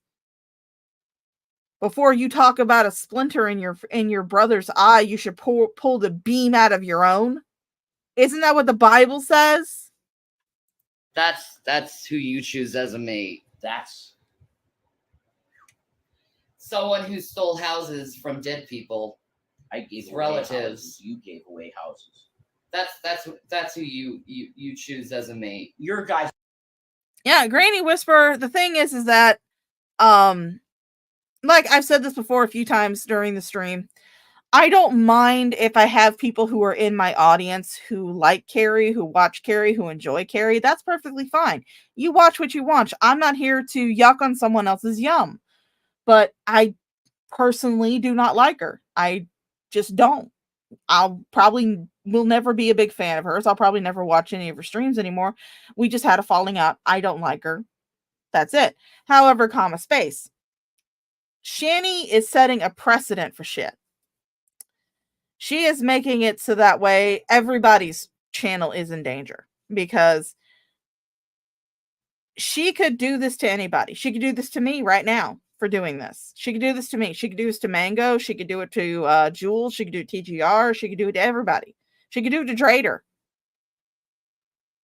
Before you talk about a splinter in your brother's eye, you should pull the beam out of your own. Isn't that what the Bible says? That's who you choose as a mate. That's someone who stole houses from dead people. I gave relatives. You gave away houses. That's who you choose as a mate. Your guys. Yeah, Granny Whisperer. The thing is that, like I've said this before a few times during the stream, I don't mind if I have people who are in my audience who like Carrie, who watch Carrie, who enjoy Carrie. That's perfectly fine. You watch what you watch. I'm not here to yuck on someone else's yum. But I personally do not like her. I just don't. I'll probably will never be a big fan of hers. I'll probably never watch any of her streams anymore. We just had a falling out. I don't like her. That's it. However, space. Shani is setting a precedent for shit. She is making it so that way everybody's channel is in danger, because she could do this to anybody. She could do this to me right now for doing this. She could do this to me. She could do this to Mango. She could do it to Jules. She could do it to TGR. She could do it to everybody. She could do it to Trader.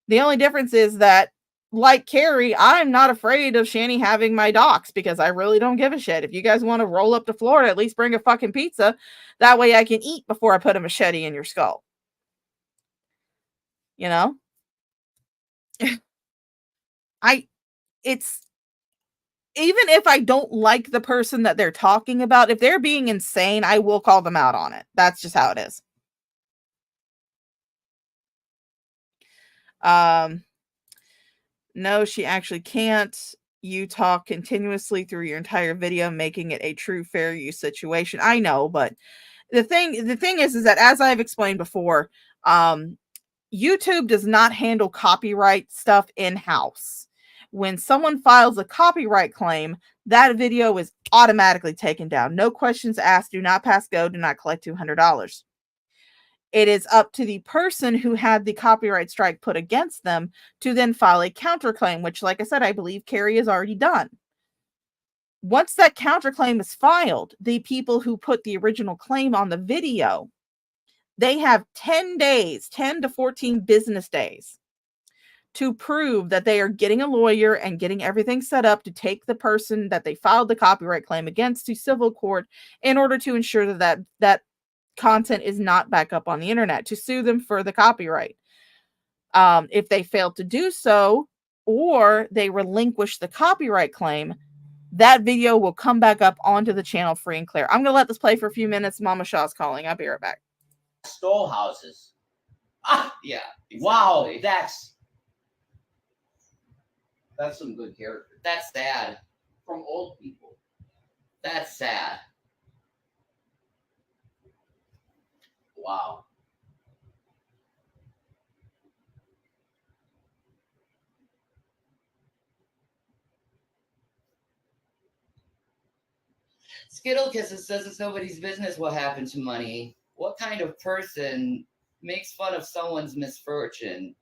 The only difference is that, like Carrie, I'm not afraid of Shani having my docs, because I really don't give a shit. If you guys want to roll up to Florida, at least bring a fucking pizza. That way I can eat before I put a machete in your skull. You know? It's even if I don't like the person that they're talking about, if they're being insane, I will call them out on it. That's just how it is. No, she actually can't. You talk continuously through your entire video, making it a true fair use situation. I know, but the thing is that, as I've explained before, YouTube does not handle copyright stuff in-house. When someone files a copyright claim, that video is automatically taken down. No questions asked. Do not pass go. Do not collect $200. It is up to the person who had the copyright strike put against them to then file a counterclaim, which, like I said, I believe Carrie has already done. Once that counterclaim is filed, the people who put the original claim on the video, they have 10 days, 10 to 14 business days to prove that they are getting a lawyer and getting everything set up to take the person that they filed the copyright claim against to civil court, in order to ensure that content is not back up on the internet, to sue them for the copyright. If they fail to do so, or they relinquish the copyright claim, that video will come back up onto the channel free and clear. I'm going to let this play for a few minutes. Mama Shaw's calling. I'll be right back. Stole houses. Yeah. Exactly. Wow, that's some good character. That's sad. From old people. That's sad. Wow. Skittle Kisses says it's nobody's business what happened to money. What kind of person makes fun of someone's misfortune?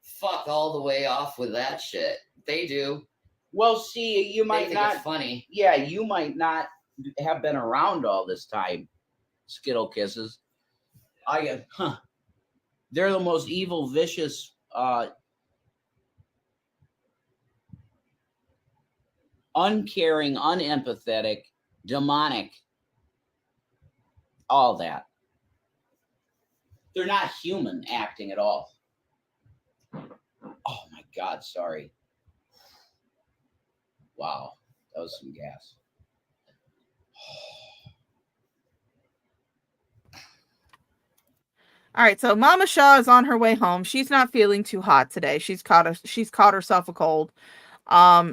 Fuck all the way off with that shit. They do. Well, see, you might think not. It's funny. Yeah, you might not have been around all this time. Skittle Kisses. They're the most evil, vicious, uncaring, unempathetic, demonic, all that. They're not human acting at all. Oh my God, sorry. Wow, that was some gas. All right, so Mama Shaw is on her way home. She's not feeling too hot today. She's caught herself a cold.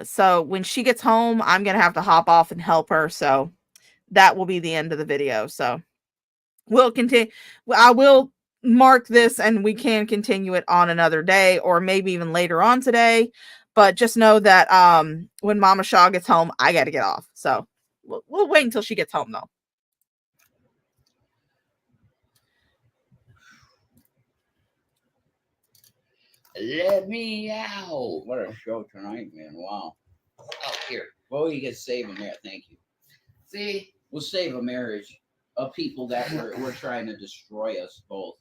So when she gets home, I'm gonna have to hop off and help her. So that will be the end of the video. So we'll continue. I will mark this, and we can continue it on another day, or maybe even later on today. But just know that when Mama Shaw gets home, I got to get off. So we'll wait until she gets home, though. Let me out. What a show tonight, man. Wow. Oh, here. Well, you get save a marriage. Thank you. See, we'll save a marriage of people that were trying to destroy us both.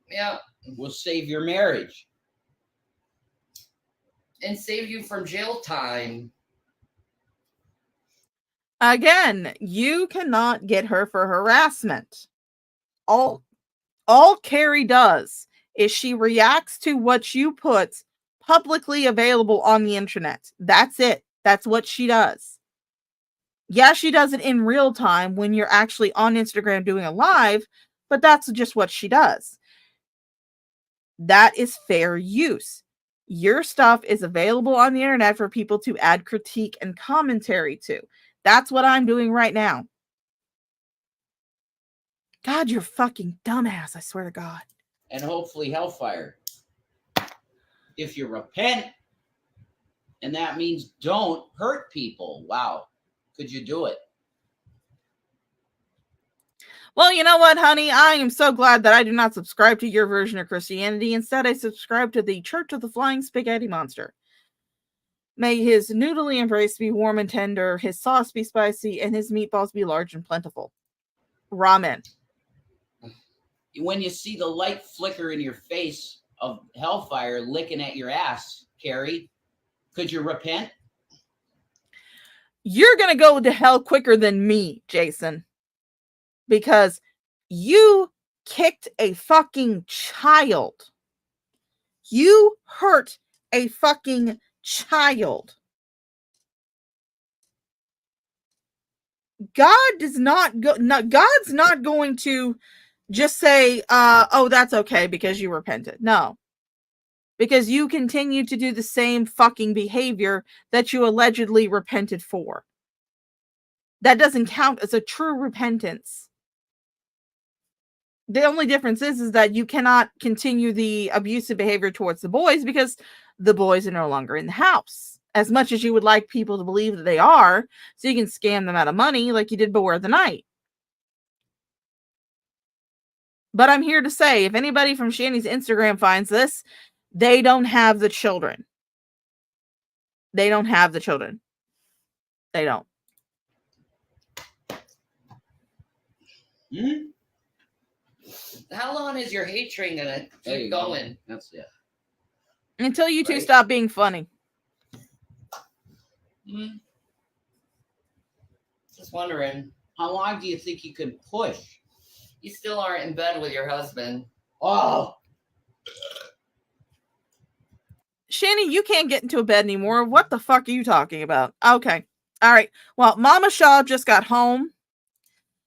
Yeah. We'll save your marriage. And save you from jail time. Again, you cannot get her for harassment. All Carrie does is she reacts to what you put publicly available on the internet. That's it. That's what she does. Yeah, she does it in real time when you're actually on Instagram doing a live, but that's just what she does. That is fair use. Your stuff is available on the internet for people to add critique and commentary to. That's what I'm doing right now. God, you're fucking dumbass, I swear to God. And hopefully hellfire. If you repent, and that means don't hurt people. Wow. Could you do it? Well, you know what, honey? I am so glad that I do not subscribe to your version of Christianity. Instead, I subscribe to the Church of the Flying Spaghetti Monster. May his noodly embrace be warm and tender, his sauce be spicy, and his meatballs be large and plentiful. Ramen. When you see the light flicker in your face of hellfire licking at your ass, Carrie, could you repent? You're going to go to hell quicker than me, Jason. Because you kicked a fucking child. You hurt a fucking child. God does not go. No, God's not going to just say, "Oh, that's okay because you repented." No, because you continue to do the same fucking behavior that you allegedly repented for. That doesn't count as a true repentance. The only difference is that you cannot continue the abusive behavior towards the boys because the boys are no longer in the house. As much as you would like people to believe that they are, so you can scam them out of money like you did Beware the Night. But I'm here to say, if anybody from Shanny's Instagram finds this, they don't have the children. They don't have the children. They don't. Hmm? How long is your hate train gonna keep going? That's it. Until you two stop being funny. Just wondering. How long do you think you can push? You still aren't in bed with your husband. Oh. Shanny, you can't get into a bed anymore. What the fuck are you talking about? Okay. All right. Well, Mama Shaw just got home.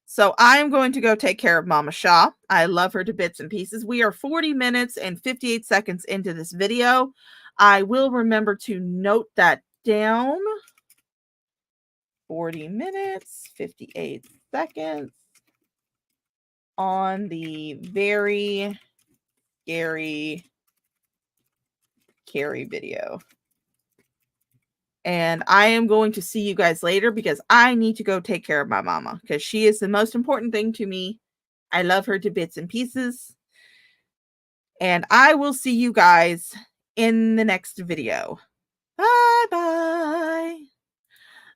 So I'm going to go take care of Mama Shaw. I love her to bits and pieces. We are 40 minutes and 58 seconds into this video. I will remember to note that down. 40 minutes, 58 seconds on the very scary Carrie video. And I am going to see you guys later because I need to go take care of my mama because she is the most important thing to me. I love her to bits and pieces. And I will see you guys in the next video. Bye-bye.